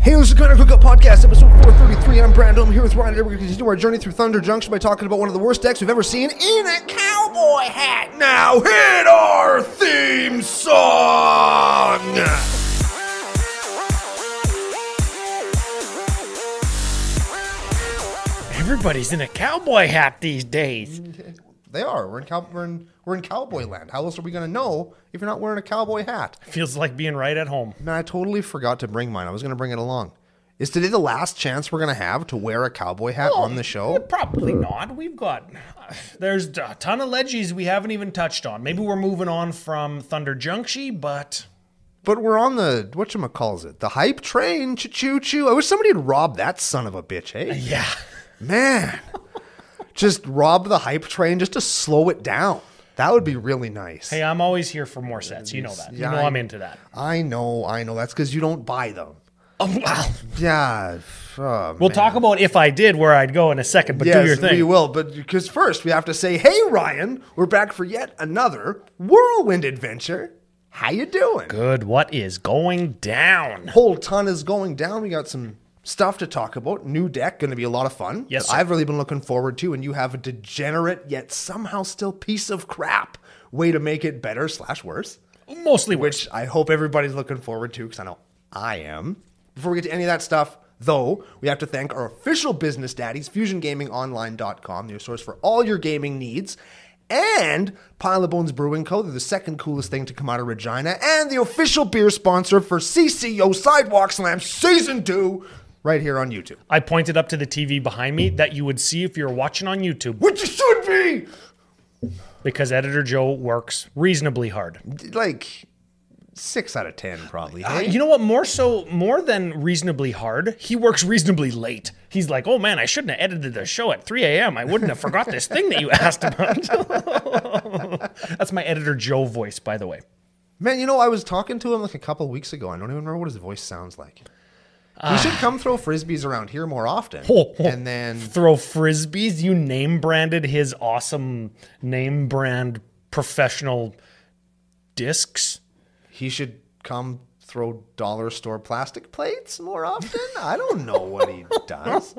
Hey, this is the Cookout Podcast, episode 433. I'm Brando. I'm here with Ryan. We're going to continue our journey through Thunder Junction by talking about one of the worst decks we've ever seen in a cowboy hat. Now hit our theme song! Everybody's in a cowboy hat these days. They are. We're in cowboy land. How else are we going to know if you're not wearing a cowboy hat? Feels like being right at home. Man, I totally forgot to bring mine. I was going to bring it along. Is today the last chance we're going to have to wear a cowboy hat on the show? Probably not. There's a ton of leggies we haven't even touched on. Maybe we're moving on from Thunder Junction, but we're on the, whatchamacallit, the hype train. Choo-choo-choo. I wish somebody had robbed that son of a bitch, hey? Yeah. Man. Just rob the hype train just to slow it down. That would be really nice. Hey, I'm always here for more sets. You know that. Yeah, I'm into that. I know. That's because you don't buy them. Oh, wow. Yeah. We'll talk about if I did, where I'd go in a second, but do your thing. We will, but because first we have to say, hey, Ryan, we're back for yet another whirlwind adventure. How you doing? Good. What is going down? Whole ton is going down. We got some stuff to talk about. New deck, going to be a lot of fun. Yes, sir. I've really been looking forward to, and you have a degenerate yet somehow still piece of crap way to make it better / worse. Mostly worse. Which I hope everybody's looking forward to, because I know I am. Before we get to any of that stuff, though, we have to thank our official business daddies, FusionGamingOnline.com, your source for all your gaming needs, and Pile of Bones Brewing Co., they're the second coolest thing to come out of Regina, and the official beer sponsor for CCO Sidewalk Slam Season 2, right here on YouTube. I pointed up to the TV behind me that you would see if you're watching on YouTube. Which you should be! Because Editor Joe works reasonably hard. Like 6 out of 10, probably. Hey? You know what? More than reasonably hard, he works reasonably late. He's like, oh man, I shouldn't have edited the show at 3 a.m. I wouldn't have forgot this thing that you asked about. That's my Editor Joe voice, by the way. Man, you know, I was talking to him like a couple weeks ago. I don't even remember what his voice sounds like. He should come throw frisbees around here more often. And then throw frisbees? You name branded his awesome name brand professional discs? He should come throw dollar store plastic plates more often? I don't know what he does.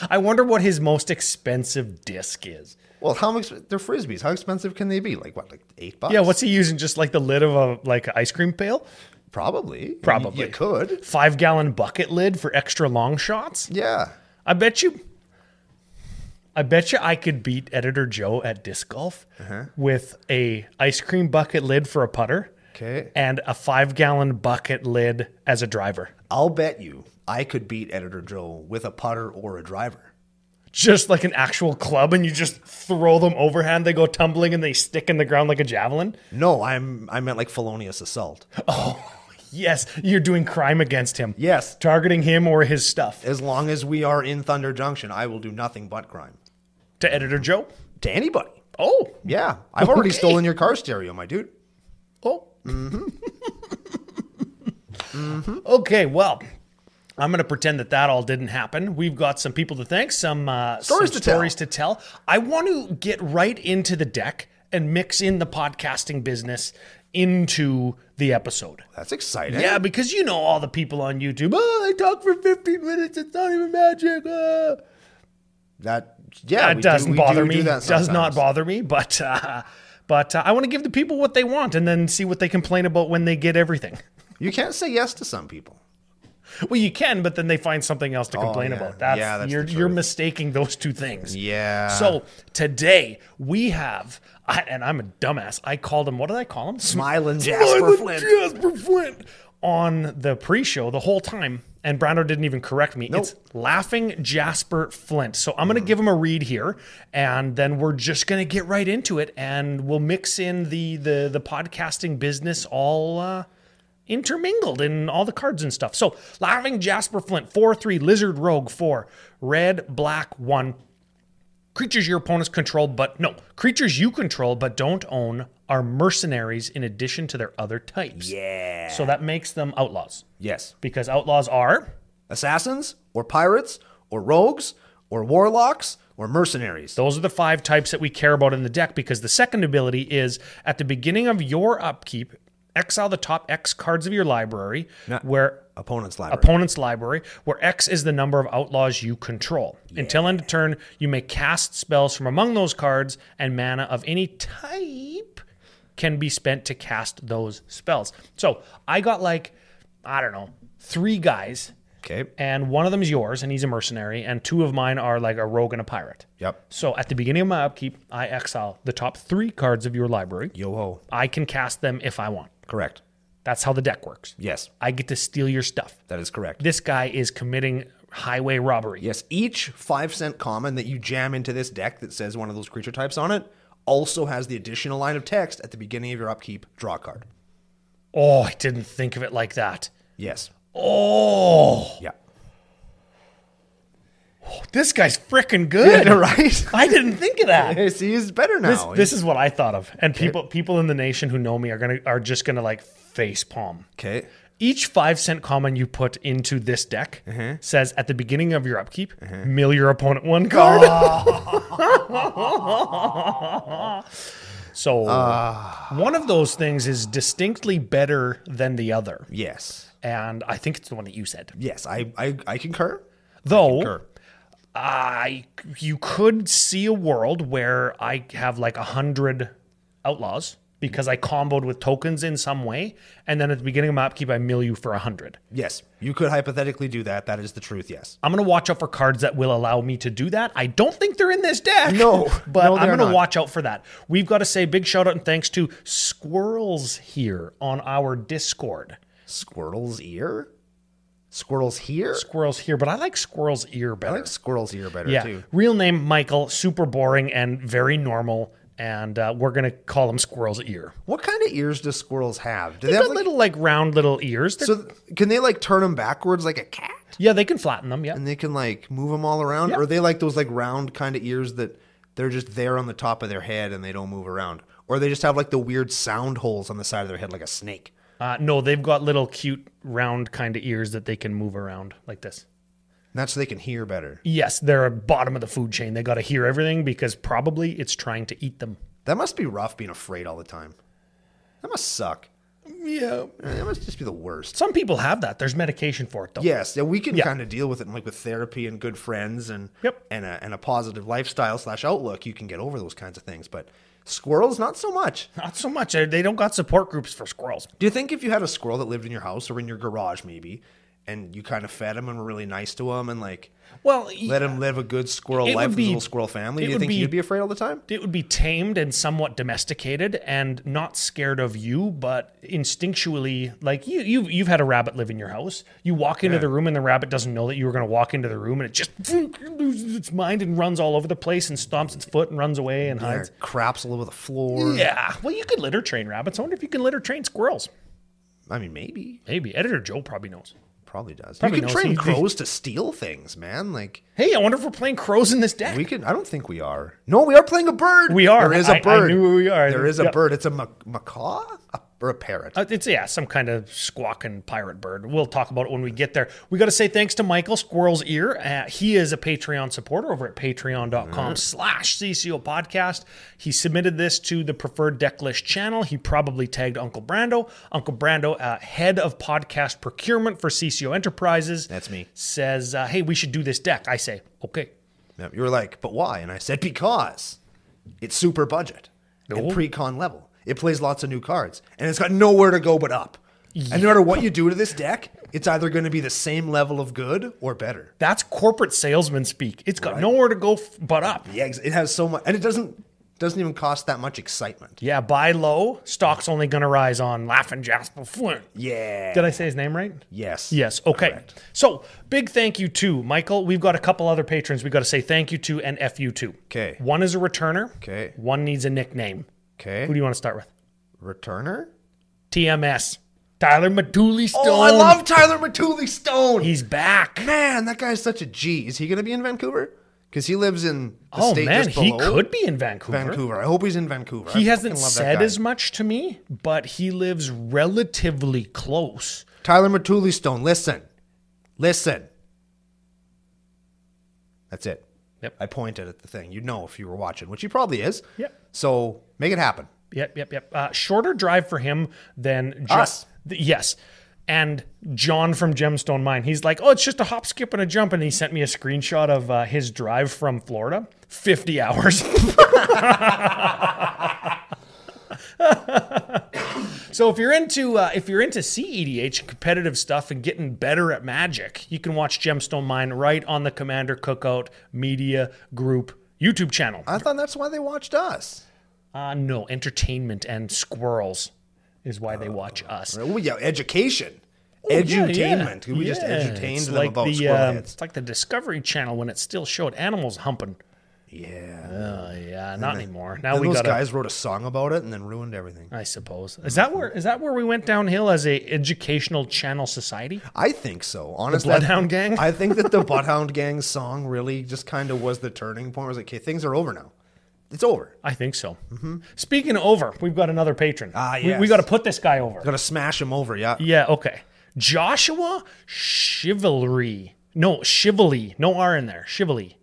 I wonder what his most expensive disc is. Well, they're frisbees. How expensive can they be? Like what, like $8? Yeah, what's he using? Just like the lid of an ice cream pail? Probably. Probably. You could. 5-gallon bucket lid for extra long shots? Yeah. I bet you I could beat Editor Joe at disc golf with a ice cream bucket lid for a putter. Okay. And a 5-gallon bucket lid as a driver. I'll bet you I could beat Editor Joe with a putter or a driver. Just like an actual club, and you just throw them overhand, they go tumbling, and they stick in the ground like a javelin? No, I meant like felonious assault. Oh, yes. You're doing crime against him. Yes. Targeting him or his stuff. As long as we are in Thunder Junction, I will do nothing but crime. To Editor Joe? To anybody. Oh. Yeah. I've already stolen your car stereo, my dude. Oh. Okay, well, I'm going to pretend that all didn't happen. We've got some people to thank, some stories to tell. I want to get right into the deck and mix in the podcasting business into the episode. That's exciting. Yeah, because you know all the people on YouTube, they talk for 15 minutes, it's not even magic. That doesn't bother me. Does not bother me, but I want to give the people what they want and then see what they complain about when they get everything. You can't say yes to some people. Well, you can, but then they find something else to complain about. That's you're mistaking those two things. Yeah. So today we have, and I'm a dumbass, I called him, what did I call him? Smiling Jasper Flint on the pre-show the whole time. And Brando didn't even correct me. Nope. It's Laughing Jasper Flint. So I'm going to give him a read here, and then we're just going to get right into it, and we'll mix in the podcasting business all intermingled in all the cards and stuff. So Laughing Jasper Flint, 4/3 Lizard Rogue, 4 red, black, 1. Creatures you control but don't own are mercenaries in addition to their other types. Yeah. So that makes them outlaws. Yes. Because outlaws are assassins or pirates or rogues or warlocks or mercenaries. Those are the 5 types that we care about in the deck, because the second ability is at the beginning of your upkeep, Exile the top X cards of your library, Not where opponent's library. opponent's library, where X is the number of outlaws you control. Until end of turn, you may cast spells from among those cards, and mana of any type can be spent to cast those spells. So I got like, I don't know, 3 guys. Okay. And one of them is yours, and he's a mercenary, and 2 of mine are like a rogue and a pirate. Yep. So at the beginning of my upkeep, I exile the top 3 cards of your library. Yo-ho. I can cast them if I want. Correct. That's how the deck works. Yes, I get to steal your stuff. that is correct. This guy is committing highway robbery. Yes, each 5-cent common that you jam into this deck that says one of those creature types on it also has the additional line of text at the beginning of your upkeep, draw a card. Oh, I didn't think of it like that. Yes. Oh, Yeah. this guy's freaking good. Yeah, right? I didn't think of that. See, he's better now. This is what I thought of, and people in the nation who know me are just gonna like face palm. Okay. Each 5-cent common you put into this deck says at the beginning of your upkeep, mill your opponent 1 card. So one of those things is distinctly better than the other, Yes. and I think it's the one that you said. Yes, I concur. Though you could see a world where I have like 100 outlaws because I comboed with tokens in some way, and then at the beginning of my upkeep, I mill you for 100. Yes, you could hypothetically do that. That is the truth, yes. I'm going to watch out for cards that will allow me to do that. I don't think they're in this deck. No, but no, I'm they're going to not. watch out for that. We've got to say big shout out and thanks to Squirrels here on our Discord. Squirrel's ear? Squirrel's here? Squirrels here, but I like Squirrel's ear I better. like Squirrel's ear better, Yeah. too. Real name, Michael, super boring and very normal. And we're going to call him Squirrel's ear. What kind of ears do squirrels have? Do They've they have got little like round little ears. So can they like turn them backwards like a cat? Yeah, they can flatten them. Yeah. And they can like move them all around? Yeah. Or are they like those like round kind of ears that they're just there on the top of their head and they don't move around? Or they just have like the weird sound holes on the side of their head like a snake? No, they've got little cute round kind of ears that they can move around like this. And that's so they can hear better. Yes, they're at bottom of the food chain. They got to hear everything because probably it's trying to eat them. That must be rough being afraid all the time. That must suck. Yeah. That must just be the worst. Some people have that. There's medication for it though. Yes, yeah, we can kind of deal with it like with therapy and good friends and and a positive lifestyle / outlook. You can get over those kinds of things, but squirrels, not so much. Not so much. They don't got support groups for squirrels. Do you think if you had a squirrel that lived in your house or in your garage maybe, and you kind of fed him and were really nice to him and like let him live a good squirrel life with his little squirrel family, do you think you'd be afraid all the time? It would be tamed and somewhat domesticated and not scared of you, but instinctually, like you've had a rabbit live in your house. You walk into the room and the rabbit doesn't know that you were going to walk into the room, and it just loses its mind and runs all over the place and stomps its foot and runs away and hides. Craps all over the floor. Yeah. Well, you could litter train rabbits. I wonder if you can litter train squirrels. I mean, maybe. Maybe. Editor Joe probably knows. Probably does. Probably you can knows. train crows to steal things, man. Like, Hey, I wonder if we're playing crows in this deck. we can. I don't think we are. No, we are playing a bird. We are. There is a I bird. knew we are. There is a Yeah. bird. It's a macaw or a parrot. It's some kind of squawking pirate bird. We'll talk about it when we get there. We got to say thanks to Michael Squirrel's Ear. He is a Patreon supporter over at patreon.com/CCO Podcast. He submitted this to the Preferred Deck List channel. He probably tagged Uncle Brando. Uncle Brando, head of podcast procurement for CCO Enterprises. That's me. Says, hey, we should do this deck. I say, okay. Yeah, you were like, but why? And I said, because it's super budget and pre-con level. It plays lots of new cards, and it's got nowhere to go but up. And no matter what you do to this deck, it's either going to be the same level of good or better. That's corporate salesman speak. It's got nowhere to go but up. Yeah, it has so much, and it doesn't even cost that much excitement. Yeah, buy low. Stock's only going to rise on Laughing Jasper Flint. Yeah. Did I say his name right? Yes. Yes. Okay. Correct. So big thank you to Michael. We've got a couple other patrons we got to say thank you to and F you to. Okay. One is a returner. Okay. One needs a nickname. Okay. Who do you want to start with? Returner? TMS. Tyler Matuli Stone. Oh, I love Tyler Matuli Stone. He's back. Man, that guy's such a G. Is he going to be in Vancouver? Because he lives in the state man, just he below. could be in Vancouver. I hope he's in Vancouver. He I hasn't fucking love that said guy. as much to me, but he lives relatively close. Tyler Matuli Stone, listen. That's it. Yep. I pointed at the thing. You'd know if you were watching, which he probably is. Yep. So make it happen. Shorter drive for him than Us. Yes. And John from Gemstone Mine, he's like, oh, it's just a hop, skip, and a jump. And he sent me a screenshot of his drive from Florida. 50 hours. So if you're into CEDH and competitive stuff and getting better at Magic, you can watch Gemstone Mine right on the Commander Cookout Media Group YouTube channel. I thought that's why they watched us. No, entertainment and squirrels is why they watch us. Well, yeah, education. Edutainment. We just entertained It's them like about the, squirrel heads. it's like the Discovery Channel when it still showed animals humping. Yeah. Not anymore. Now And we those got guys wrote a song about it and then ruined everything. I suppose. Is that where we went downhill as a educational channel society? I think so. Honestly, Bloodhound Gang? I think that the Bloodhound Gang song really just kind of was the turning point. I was like, okay, things are over now. It's over. I think so. Speaking of over, we've got another patron. Yes. We got to put this guy over. Gotta smash him over, yeah. Yeah, okay. Joshua Chivalry. No, Chivalry. No R in there. Chivalry.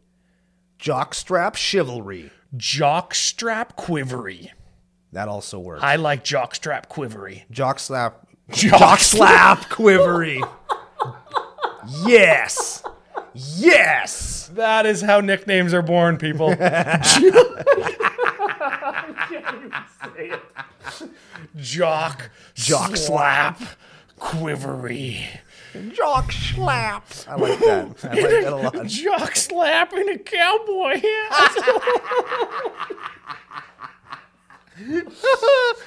Jockstrap Chivalry. Jockstrap Quivery. That also works. I like Jockstrap Quivery. Jockslap Quivery. Yes. Yes. That is how nicknames are born, people. I can't even say it. Jock Slap Quivery. Jock slap. I like that. I like that a lot. Jock slapping a cowboy hat.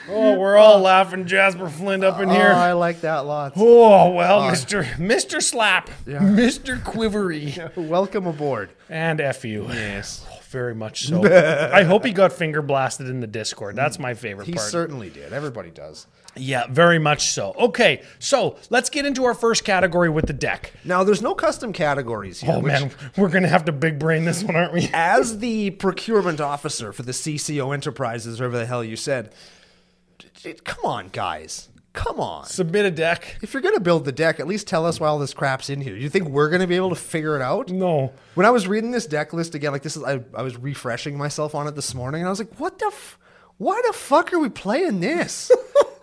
Oh, we're all laughing Jasper Flint up in Oh, here. I like that lots. Oh, well, Mr. Slap, Mr. Quivery. Welcome aboard. And F you. Yes. Oh, very much so. I hope he got finger blasted in the Discord. That's my favorite He part. certainly did. Everybody does. Yeah, very much so. Okay, so let's get into our first category with the deck. Now, there's no custom categories here. Oh, man, we're going to have to big brain this one, aren't we? As the procurement officer for the CCO Enterprises, whatever the hell you said, come on, guys. Come on. Submit a deck. If you're going to build the deck, at least tell us why all this crap's in here. You think we're going to be able to figure it out? No. When I was reading this deck list again, like I was refreshing myself on it this morning, and I was like, why the fuck are we playing this?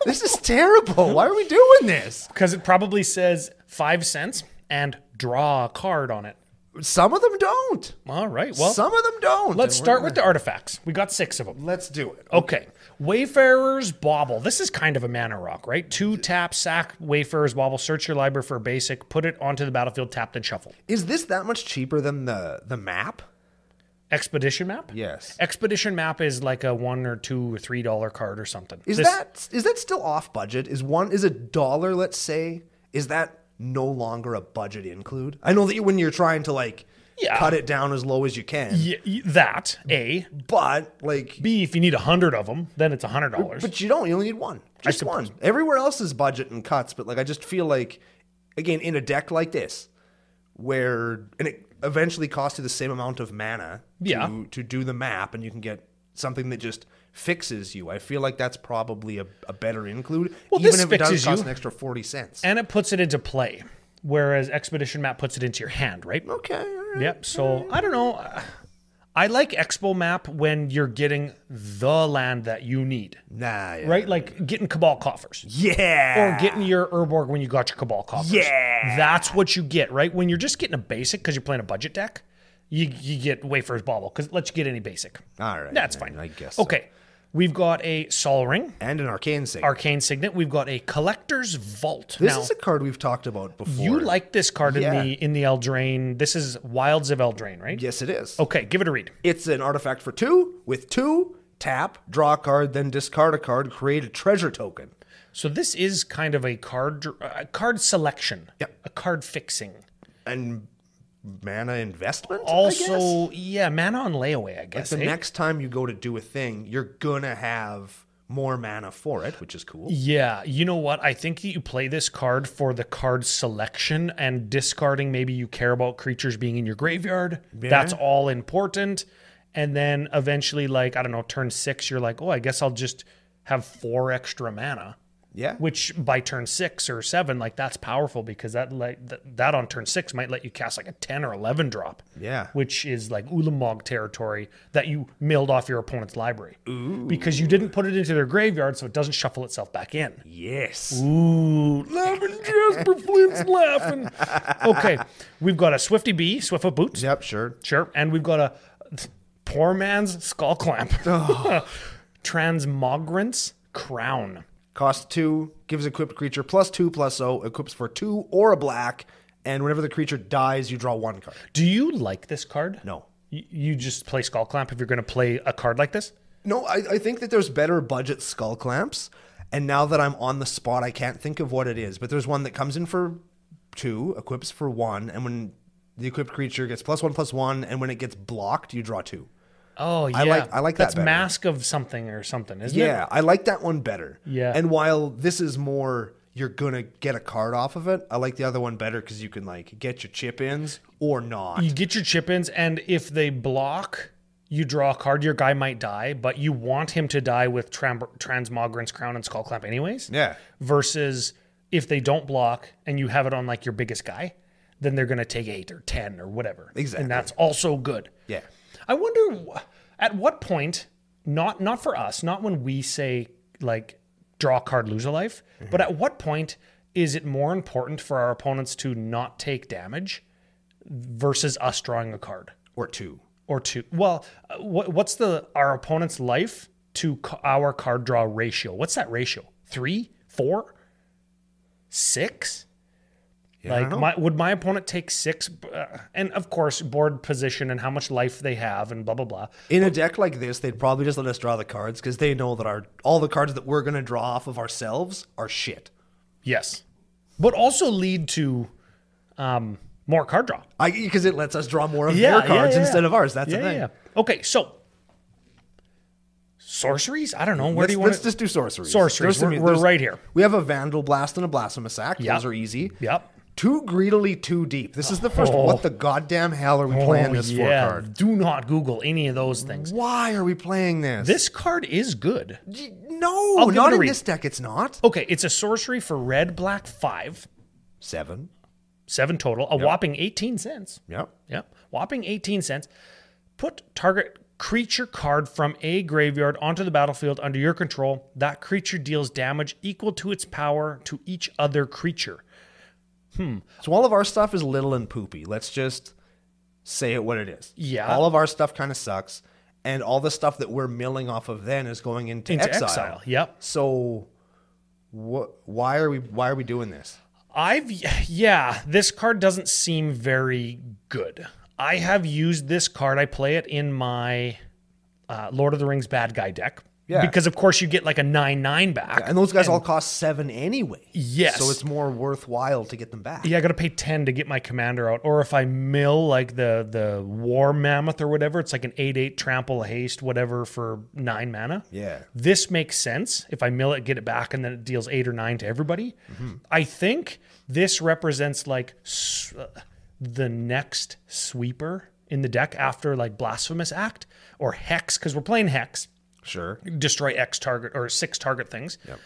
This is terrible. Why are we doing this? Because it probably says 5 cents and draw a card on it. Some of them don't. All right, well, Some of them don't. let's start with the artifacts. We got 6 of them. Let's do it. Okay. Wayfarer's Bauble. This is kind of a mana rock, right? 2 tap, sack Wayfarer's Bauble, search your library for a basic, put it onto the battlefield, tap, then shuffle. Is this that much cheaper than the map? Expedition Map? Yes. Expedition Map is like a $1 or $2 or $3 card or something. Is that still off budget? Is $1, let's say, is that no longer a budget include? I know that when you're trying to cut it down as low as you can. Yeah, that, A. But B, if you need 100 of them, then it's $100. But you don't. You only need one. Just one. Everywhere else is budget and cuts. But I just feel like, again, in a deck like this, and it eventually costs you the same amount of mana to do the map, and you can get something that just fixes you. I feel like that's probably a better include, well, even this if it does fixes cost you. an extra 40 cents. And it puts it into play, whereas Expedition Map puts it into your hand, right? Okay. All right. Yep. So, I don't know. I like Expo Map when you're getting the land that you need. Nah, yeah. Right? Like getting Cabal Coffers. Yeah. Or getting your Urborg when you got your Cabal Coffers. Yeah. That's what you get, right? When you're just getting a basic because you're playing a budget deck, you get Wayfarer's Bauble because it lets you get any basic. All right. That's fine. I guess so. Okay. We've got a Sol Ring. And an Arcane Signet. Arcane Signet. We've got a Collector's Vault. This is a card we've talked about before. You like this card Yeah. in the Eldraine. This is Wilds of Eldraine, right? Yes, it is. Okay, give it a read. It's an artifact for 2 with 2, tap, draw a card, then discard a card, create a treasure token. So this is kind of a card selection. Yep. A card fixing. And mana investment? Also, yeah, mana on layaway, I guess. The next time you go to do a thing, you're going to have more mana for it, which is cool. Yeah, you know what? I think you play this card for the card selection and discarding. Maybe you care about creatures being in your graveyard. Yeah. That's all important. And then eventually, turn 6, you're like, oh, I guess I'll just have 4 extra mana. Yeah. Which by turn 6 or 7, like that's powerful because that on turn 6 might let you cast like a 10 or 11 drop. Yeah. Which is like Ulamog territory that you milled off your opponent's library. Ooh. Because you didn't put it into their graveyard so it doesn't shuffle itself back in. Yes. Ooh. Laughing Jasper Flint's laughing. Okay. We've got a Swifty Bee, Swiftfoot Boots. Yep, sure. Sure. And we've got a poor man's Skull Clamp. Oh. Transmogrant's Crown. Cost 2, gives equipped creature +2/+0, equips for 2 or a black, and whenever the creature dies, you draw 1 card. Do you like this card? No. You just play Skull Clamp if you're going to play a card like this? No, I think that there's better budget Skull Clamps, and now that I'm on the spot, I can't think of what it is, but there's one that comes in for 2, equips for 1, and when the equipped creature gets +1/+1, and when it gets blocked, you draw 2. Oh, yeah. I like that That's better. Mask of something or something, isn't it? Yeah, I like that one better. Yeah. And while this is more, you're going to get a card off of it, I like the other one better because you can like get your chip-ins or not. You get your chip-ins, and if they block, you draw a card. Your guy might die, but you want him to die with Transmogrant's Crown and Skull Clamp anyways. Yeah. Versus if they don't block and you have it on like your biggest guy, then they're going to take 8 or 10 or whatever. Exactly. And that's also good. Yeah. I wonder at what point, not for us, not when we say like draw a card, lose a life, but at what point is it more important for our opponents to not take damage versus us drawing a card? Or 2. Or 2. Well, what's our opponent's life to our card draw ratio? What's that ratio? 3? 4? 6? Yeah, like, would my opponent take 6? And of course, board position and how much life they have and blah, blah, blah. In a deck like this, they'd probably just let us draw the cards because they know that all the cards that we're going to draw off of ourselves are shit. Yes. But also lead to more card draw. Because it lets us draw more of their cards instead of ours. That's the thing. Yeah. Okay, so sorceries? I don't know. Where do you want to... Let's just do sorceries. Sorceries. We're right here. We have a Vandal Blast and a Blasphemous Act. Those are easy. Yep. Too greedily, too deep. This is the first. What the goddamn hell are we playing this for card? Do not Google any of those things. Why are we playing this? This card is good. No, not in this deck. It's not. Okay, it's a sorcery for red, black, 5. 7 total. A whopping 18 cents. Yep. Whopping 18 cents. Put target creature card from a graveyard onto the battlefield under your control. That creature deals damage equal to its power to each other creature. So all of our stuff is little and poopy. Let's just say it what it is. Yeah. All of our stuff kind of sucks. And all the stuff that we're milling off of then is going into exile. Yep. So why are we doing this? This card doesn't seem very good. I have used this card. I play it in my Lord of the Rings bad guy deck. Yeah. Because, of course, you get like a 9/9 back. Yeah, and those guys all cost 7 anyway. Yes. So it's more worthwhile to get them back. Yeah, I got to pay 10 to get my commander out. Or if I mill like the War Mammoth or whatever, it's like an 8/8 trample, haste, whatever for 9 mana. Yeah. This makes sense. If I mill it, get it back, and then it deals 8 or 9 to everybody. Mm-hmm. I think this represents like the next sweeper in the deck after like Blasphemous Act or Hex, because we're playing Hex. Sure. Destroy X target or 6 target things. Yep.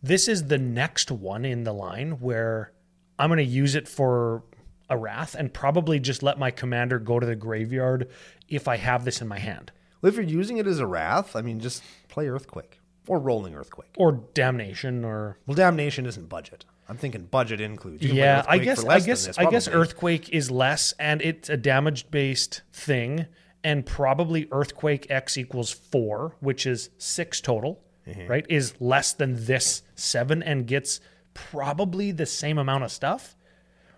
This is the next one in the line where I'm going to use it for a Wrath and probably just let my commander go to the graveyard if I have this in my hand. Well, if you're using it as a Wrath, I mean, just play Earthquake or Rolling Earthquake. Or Damnation or... Well, Damnation isn't budget. I'm thinking budget includes. You can play Earthquake I guess Earthquake is less and it's a damage-based thing. And probably Earthquake X equals 4, which is 6 total, right? Is less than this 7 and gets probably the same amount of stuff.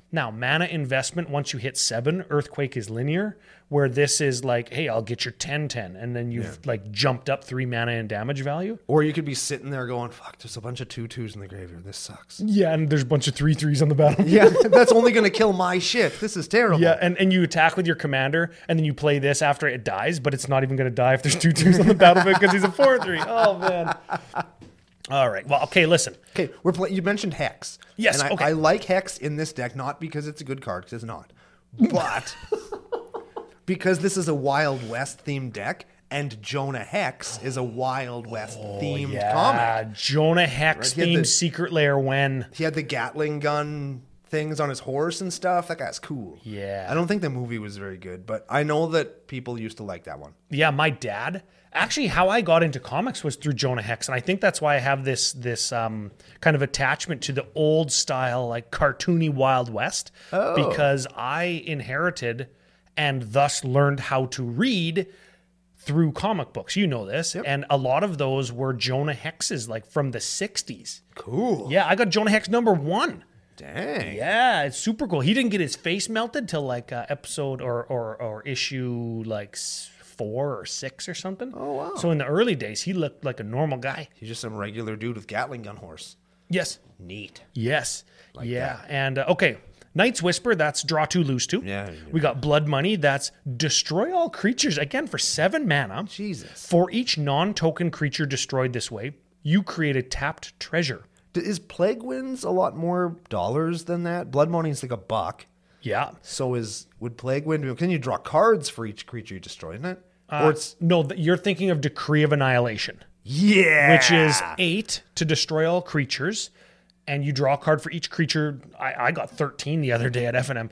Now, mana investment, once you hit 7, Earthquake is linear, where this is like, hey, I'll get your 10/10, and then you've like jumped up 3 mana in damage value. Or you could be sitting there going, fuck, there's a bunch of 2/2s in the graveyard. This sucks. Yeah, and there's a bunch of 3/3s on the battlefield. Yeah, that's only going to kill my shit. This is terrible. Yeah, and you attack with your commander, and then you play this after it dies, but it's not even going to die if there's 2/2s on the battlefield because he's a 4/3. Oh, man. All right. Well, okay, listen. Okay, you mentioned Hex. Yes, and I like Hex in this deck, not because it's a good card, because it's not, but because this is a Wild West themed deck, And Jonah Hex is a Wild West themed comic. Jonah Hex themed Secret Lair when he had the Gatling gun things on his horse and stuff. That guy's cool. Yeah. I don't think the movie was very good, but I know that people used to like that one. Yeah, my dad. Actually, how I got into comics was through Jonah Hex, and I think that's why I have this kind of attachment to the old style, like cartoony Wild West, because I inherited and thus learned how to read through comic books. You know this. Yep. And a lot of those were Jonah Hexes, like from the 60s. Cool. Yeah, I got Jonah Hex #1. Dang. Yeah, it's super cool. He didn't get his face melted till like episode or issue like 4 or 6 or something. Oh, wow. So in the early days, he looked like a normal guy. He's just some regular dude with Gatling gun horse. Yes. Neat. Yes. Like yeah. that. And okay, Knight's Whisper, that's draw 2, lose 2. Yeah. We got Blood Money, that's destroy all creatures, again for 7 mana. Jesus. For each non-token creature destroyed this way, you create a tapped treasure. Is Plague Winds a lot more dollars than that? Blood Money's like $1. Yeah. So would Plague Wind, can you draw cards for each creature you destroy, isn't it? Or it's No, you're thinking of Decree of Annihilation. Yeah. Which is 8 to destroy all creatures. And you draw a card for each creature. I got 13 the other day at F&M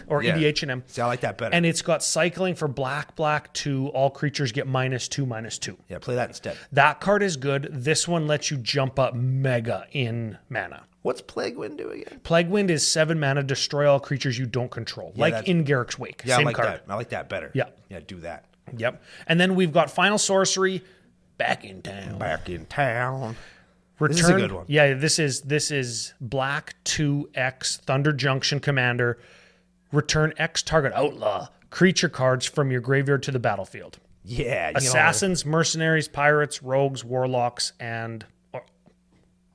or EDH and M. See, I like that better. And it's got cycling for black 2. All creatures get -2/-2. Yeah, play that instead. That card is good. This one lets you jump up mega in mana. What's Plague Wind do again? Plague Wind is 7 mana, destroy all creatures you don't control. Like in Garrick's Wake. Yeah, Same I like card. that. I like that better. Yeah. Yeah, do that. Yep. And then we've got Final Sorcery, Back in Town. Back in town. Return, this is a good one. Yeah, this is black 2X Thunder Junction Commander. Return X target outlaw creature cards from your graveyard to the battlefield. Yeah. Assassins, mercenaries, pirates, rogues, warlocks, and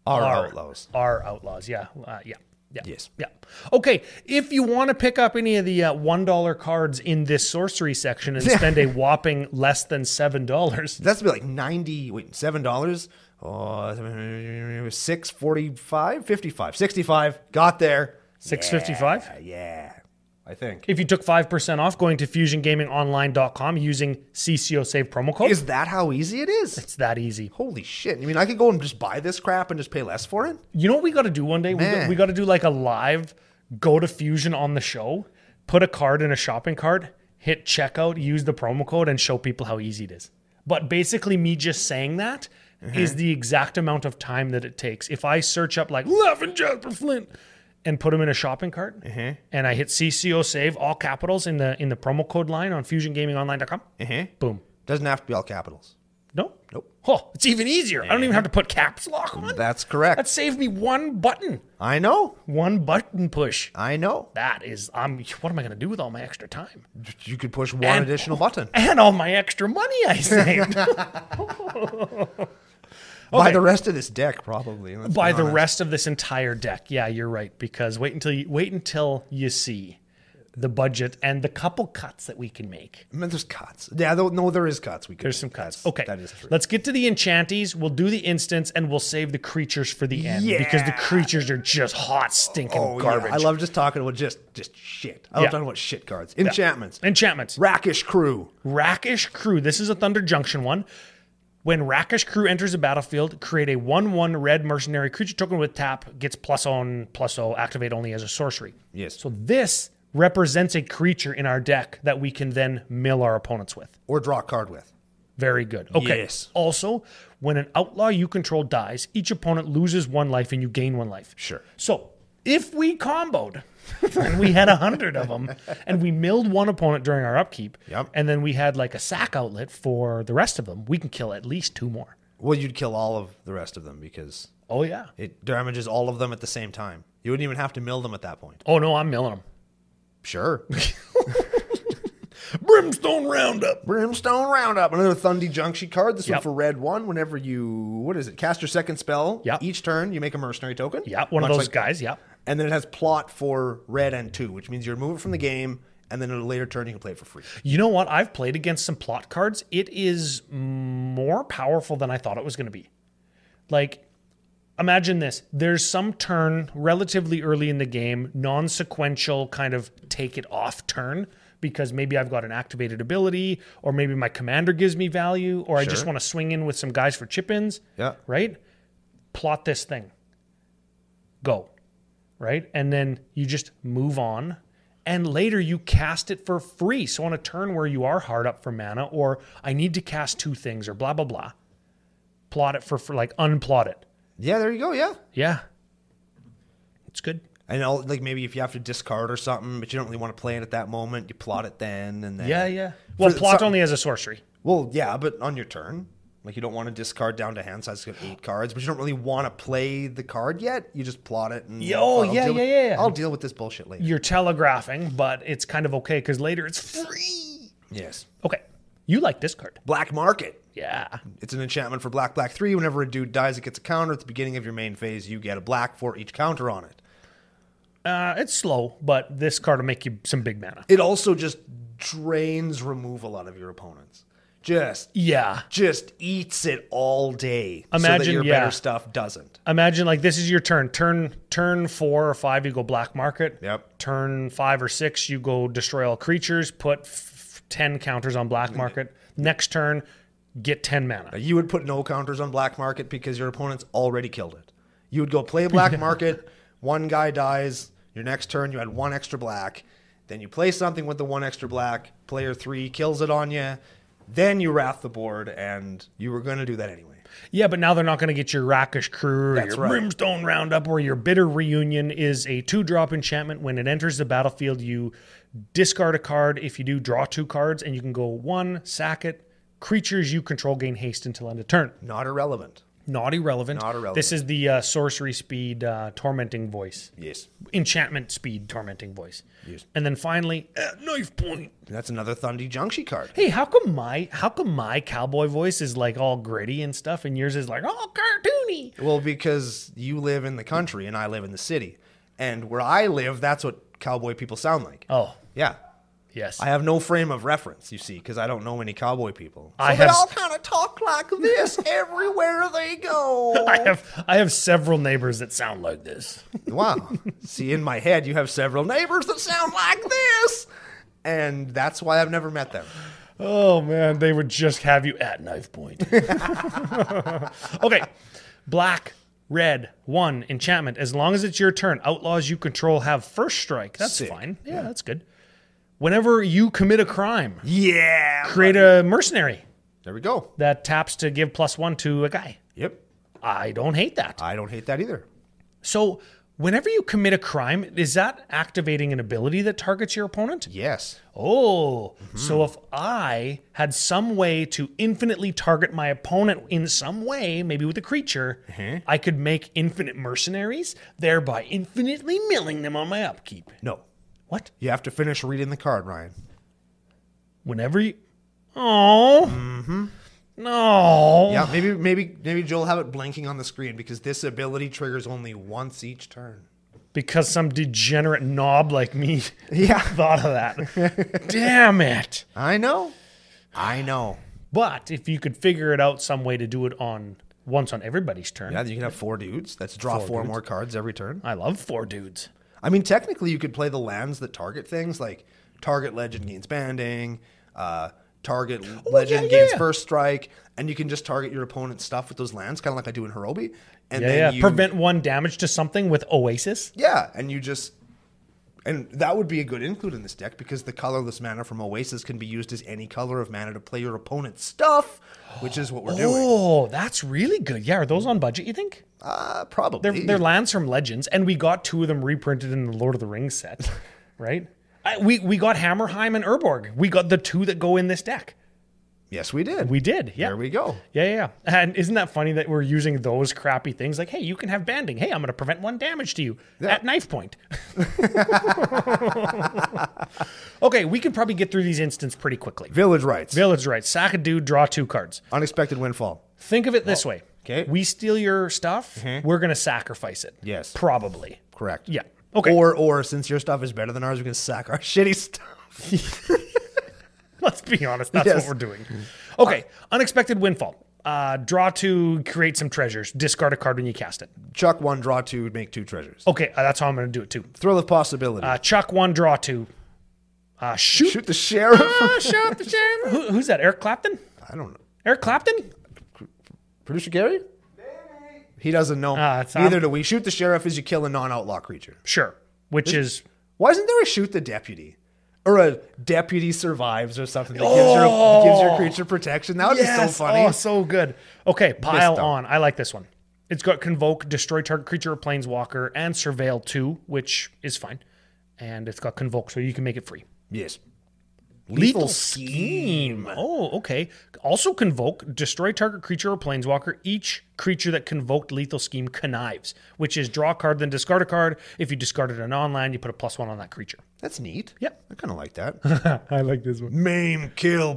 Our outlaws. Our outlaws. Yeah. Yeah. Yes. Yeah. Okay. If you want to pick up any of the $1 cards in this sorcery section and spend a whopping less than $7, That's be like $7. Oh, $6.45, $55, $65. Got there. $6.55. Yeah. I think. If you took 5% off going to fusiongamingonline.com using CCO Save promo code. Is that how easy it is? It's that easy. Holy shit. You mean I could go and just buy this crap and just pay less for it? You know what we got to do one day? We got to do like a live go to Fusion on the show, put a card in a shopping cart, hit checkout, use the promo code, and show people how easy it is. But basically me just saying that is the exact amount of time that it takes. If I search up like Laughing Jasper Flint and put them in a shopping cart and I hit CCO Save, all capitals in the promo code line on fusiongamingonline.com, boom. Doesn't have to be all capitals. No? Nope. Oh, it's even easier. I don't even have to put caps lock on. That's correct. That saved me one button. I know. One button push. I know. That is, what am I going to do with all my extra time? You could push one additional button. And all my extra money I saved. Buy the rest of this deck, probably. Buy the rest of this entire deck. Yeah, you're right. Because wait until you see the budget and the couple cuts that we can make. I mean, there's cuts. Yeah, no, there is cuts. There's some cuts. Okay, that is true. Let's get to the enchanties. We'll do the instants, and we'll save the creatures for the end because the creatures are just hot, stinking garbage. Yeah. I love just talking about just shit. I love talking about shit cards. Enchantments. Enchantments. Rakish Crew. Rakish Crew. This is a Thunder Junction one. When Rakish Crew enters the battlefield, create a 1/1 red mercenary creature token with tap, gets +0/+0, activate only as a sorcery. Yes. So this represents a creature in our deck that we can then mill our opponents with. Or draw a card with. Very good. Okay. Yes. Also, when an outlaw you control dies, each opponent loses 1 life and you gain 1 life. Sure. So if we comboed and we had 100 of them and we milled one opponent during our upkeep, and then we had like a sack outlet for the rest of them, we can kill at least 2 more. Well, you'd kill all of the rest of them because it damages all of them at the same time. You wouldn't even have to mill them at that point. Oh, no, I'm milling them. Sure. Brimstone Roundup. Another Thunder Junction card. This one for red 1. Whenever you, cast your second spell. Each turn, you make a mercenary token. One of those guys. And then it has plot for red and 2, which means you remove it from the game, and then at a later turn, you can play it for free. You know what? I've played against some plot cards. It is more powerful than I thought it was going to be. Like, imagine this. There's some turn relatively early in the game, non-sequential kind of take it off turn, because maybe I've got an activated ability, or maybe my commander gives me value, or I just Sure. want to swing in with some guys for chip-ins. Yeah. Right? Plot this thing. Go. Right? And then you just move on. And later you cast it for free. So on a turn where you are hard up for mana, or I need to cast 2 things, or blah, blah, blah. Plot it for like unplot it. Yeah, there you go. Yeah. Yeah. It's good. I know, like maybe if you have to discard or something, but you don't really want to play it at that moment, you plot it then, and then. Yeah. Well, plot only as a sorcery. Well, yeah, but on your turn, like you don't want to discard down to hand size, you have 8 cards, but you don't really want to play the card yet. You just plot it, and I'll deal with this bullshit later. You're telegraphing, but it's kind of okay because later it's free. Yes. Okay. You like this card. Black Market. Yeah. It's an enchantment for black 3. Whenever a dude dies, it gets a counter. At the beginning of your main phase, you get a black for each counter on it. It's slow, but this card will make you some big mana. It also just drains removal out of your opponents. Just eats it all day. Imagine, so that your better stuff doesn't. Imagine like this is your turn. Turn 4 or 5, you go Black Market. Yep. Turn 5 or 6, you go destroy all creatures. Put 10 counters on Black Market. Next turn, get 10 mana. You would put no counters on Black Market because your opponent's already killed it. You would go play Black Market. One guy dies. Your next turn, you had 1 extra black. Then you play something with the 1 extra black. Player 3 kills it on you. Then you wrath the board, and you were going to do that anyway. Yeah, but now they're not going to get your Rakish Crew or That's your right. Brimstone Roundup, or your Bitter Reunion is a 2-drop enchantment. When it enters the battlefield, you discard a card. If you do, draw 2 cards, and you can go 1, sack it. Creatures you control gain haste until end of turn. Not irrelevant. Not irrelevant. Not irrelevant. This is the sorcery speed tormenting voice. Yes. Enchantment speed tormenting voice. Yes. And then finally, knife point. That's another Thundy Junction card. Hey, how come my cowboy voice is like all gritty and stuff, and yours is like all cartoony? Well, because you live in the country and I live in the city. And where I live, that's what cowboy people sound like. Oh, Yeah. yes. I have no frame of reference, you see, because I don't know any cowboy people. So I they have- all kind of talk like this everywhere they go. I have several neighbors that sound like this. Wow. See, in my head, you have several neighbors that sound like this. And that's why I've never met them. Oh man, they would just have you at knife point. Okay. Black, red, 1 enchantment. As long as it's your turn, outlaws you control have first strike. That's Sick. fine. Yeah, that's good. Whenever you commit a crime, Yeah. create a mercenary There we go. that taps to give +1 to a guy. Yep. I don't hate that. I don't hate that either. So whenever you commit a crime, is that activating an ability that targets your opponent? Yes. Oh, so if I had some way to infinitely target my opponent in some way, maybe with a creature, I could make infinite mercenaries, thereby infinitely milling them on my upkeep. No. What? You have to finish reading the card, Ryan. Whenever you... Oh. No. Yeah, maybe Joel have it blinking on the screen because this ability triggers only once each turn. Because some degenerate knob like me thought of that. Damn it. I know. But if you could figure it out some way to do it once on everybody's turn. Yeah, you can have 4 dudes. That's draw 4 more cards every turn. I love 4 dudes. I mean, technically, you could play the lands that target things, like target legend gains banding, target legend gains first strike, and you can just target your opponent's stuff with those lands, kind of like I do in Hirobi. And then you prevent 1 damage to something with Oasis. Yeah, and that would be a good include in this deck because the colorless mana from Oasis can be used as any color of mana to play your opponent's stuff, which is what we're doing. Oh, that's really good. Yeah, are those on budget, you think? Probably. They're lands from Legends, and we got 2 of them reprinted in the Lord of the Rings set, right? We got Hammerheim and Urborg. We got the 2 that go in this deck. Yes, we did. We did, yeah. There we go. Yeah. And isn't that funny that we're using those crappy things? Like, hey, you can have banding. Hey, I'm going to prevent 1 damage to you at knife point. Okay, we can probably get through these instants pretty quickly. Village Rights. Sack a dude, draw 2 cards. Unexpected Windfall. Think of it this way. Okay. We steal your stuff, we're going to sacrifice it. Yes. Probably. Correct. Yeah. Okay. Or since your stuff is better than ours, we can sack our shitty stuff. Let's be honest. That's what we're doing. Okay. Unexpected Windfall. Draw 2, create some treasures. Discard a card when you cast it. Chuck 1, draw 2, make 2 treasures. Okay. That's how I'm going to do it too. Thrill of Possibility. Chuck 1, draw 2. Shoot the sheriff. Shoot the sheriff. Who's that? Eric Clapton? I don't know. Eric Clapton? Producer Gary? Maybe. He doesn't know. Neither do we. Shoot the sheriff is you kill a non-outlaw creature. Sure. Which is... Why isn't there a shoot the deputy? Or a deputy survives or something that gives your creature protection. That would be so funny. Oh, so good. Okay, pile on. I like this one. It's got Convoke, destroy target creature or planeswalker, and Surveil 2, which is fine. And it's got Convoke, so you can make it free. Yes. Lethal Scheme. Oh, okay. Also Convoke, destroy target creature or planeswalker. Each creature that convoked Lethal Scheme connives, which is draw a card, then discard a card. If you discarded an online, you put a +1 on that creature. That's neat. Yep. I kind of like that. I like this one. Maim, kill,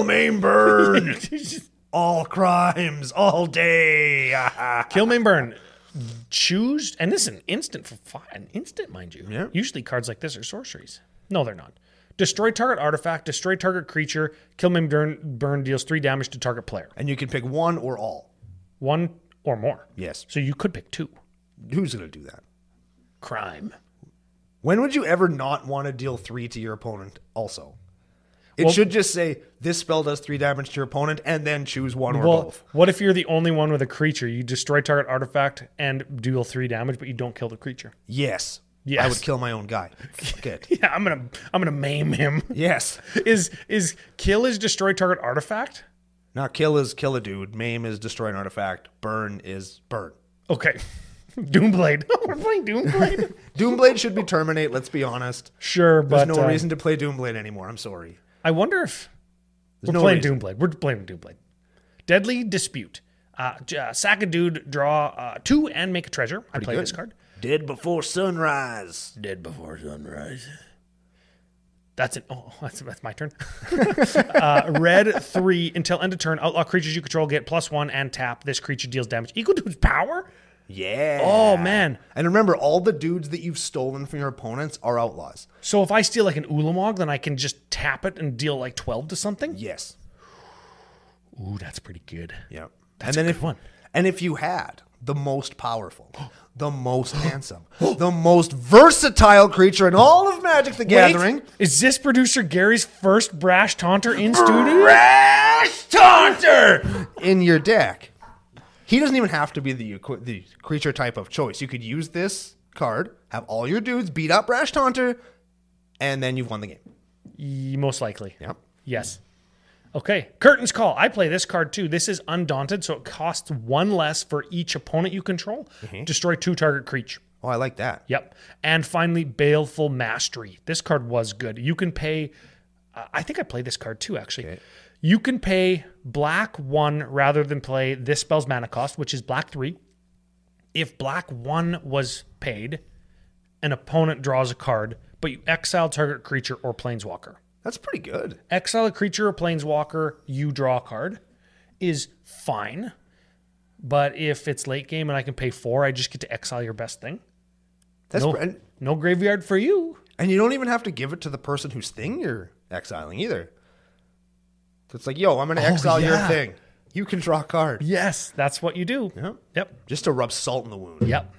maim, burn. All crimes, all day. Kill, maim, burn. Choose, and this is an instant for an instant, mind you. Yeah. Usually cards like this are sorceries. No, they're not. Destroy target artifact, destroy target creature, kill, maim, burn deals 3 damage to target player. And you can pick one or all. One or more. Yes. So you could pick 2. Who's going to do that? Crime. When would you ever not want to deal 3 to your opponent also? It should just say, this spell does 3 damage to your opponent, and then choose one or both. What if you're the only one with a creature? You destroy target artifact and deal 3 damage, but you don't kill the creature. Yes. Yes. I would kill my own guy. Fuck it. Yeah, I'm gonna maim him. Yes. Is kill is destroy target artifact? Not kill is kill a dude. Maim is destroy an artifact. Burn is burn. Okay. Doomblade. We're playing Doomblade. Doomblade should be terminate, let's be honest. Sure, but there's no reason to play Doomblade anymore. I'm sorry. I wonder if we're playing Doomblade. We're playing Doomblade. Deadly Dispute. Sack a dude, draw 2 and make a treasure. I play this card. Dead before sunrise. Dead before sunrise. That's it. Oh, that's my turn. Red 3 until end of turn. Outlaw creatures you control get +1 and tap. This creature deals damage equal to its power. Yeah. Oh man. And remember, all the dudes that you've stolen from your opponents are outlaws. So if I steal like an Ulamog, then I can just tap it and deal like 12 to something. Yes. Ooh, that's pretty good. Yeah. That's a good one. And if you had the most powerful, the most handsome, the most versatile creature in all of Magic the Gathering. Is this producer Gary's first Brash Taunter in studio? Brash Taunter! In your deck. He doesn't even have to be the creature type of choice. You could use this card, have all your dudes beat up Brash Taunter, and then you've won the game. Most likely. Yep. Yes. Okay, Curtain's Call. I play this card too. This is Undaunted, so it costs 1 less for each opponent you control. Mm-hmm. Destroy 2 target creature. Oh, I like that. Yep. And finally, Baleful Mastery. This card was good. You can pay... I think I played this card too, actually. Okay. You can pay black 1 rather than play this spell's mana cost, which is black 3. If black 1 was paid, an opponent draws a card, but you exile target creature or planeswalker. That's pretty good. Exile a creature or planeswalker, you draw a card, is fine. But if it's late game and I can pay 4, I just get to exile your best thing. That's no graveyard for you. And you don't even have to give it to the person whose thing you're exiling either. It's like, yo, I'm going to exile your thing. You can draw a card. Yes, that's what you do. Yep. Just to rub salt in the wound. Yep.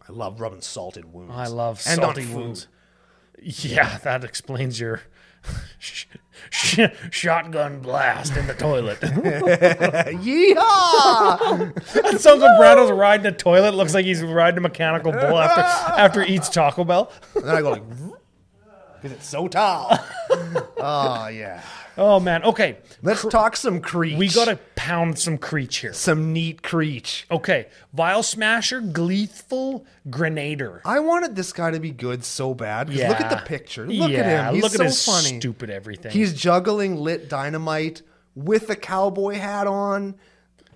I love rubbing salt in wounds. I love salty wounds. Yeah, that explains your... shotgun blast in the toilet. Yeehaw! That's Uncle Brado's riding a toilet. Looks like he's riding a mechanical bull after he eats Taco Bell. And then I go like, because it's so tall. Oh, yeah. Oh, man. Okay. Let's talk some Creech. We got to pound some Creech here. Some neat Creech. Okay. Vial Smasher, Gleeful Grenader. I wanted this guy to be good so bad. Because look at the picture. Look at him. He's look so at his funny. Stupid everything. He's juggling lit dynamite with a cowboy hat on.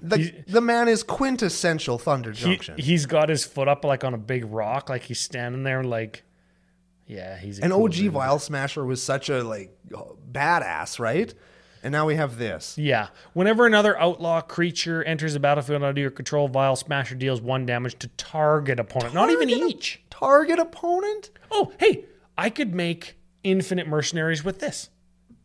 The man is quintessential Thunder Junction. He's got his foot up like on a big rock. Like he's standing there like... Yeah, he's an OG Vial Smasher was such a badass, right? And now we have this. Yeah. Whenever another outlaw creature enters the battlefield under your control, Vial Smasher deals 1 damage to target opponent. Not even each. Target opponent? Oh, hey, I could make infinite mercenaries with this.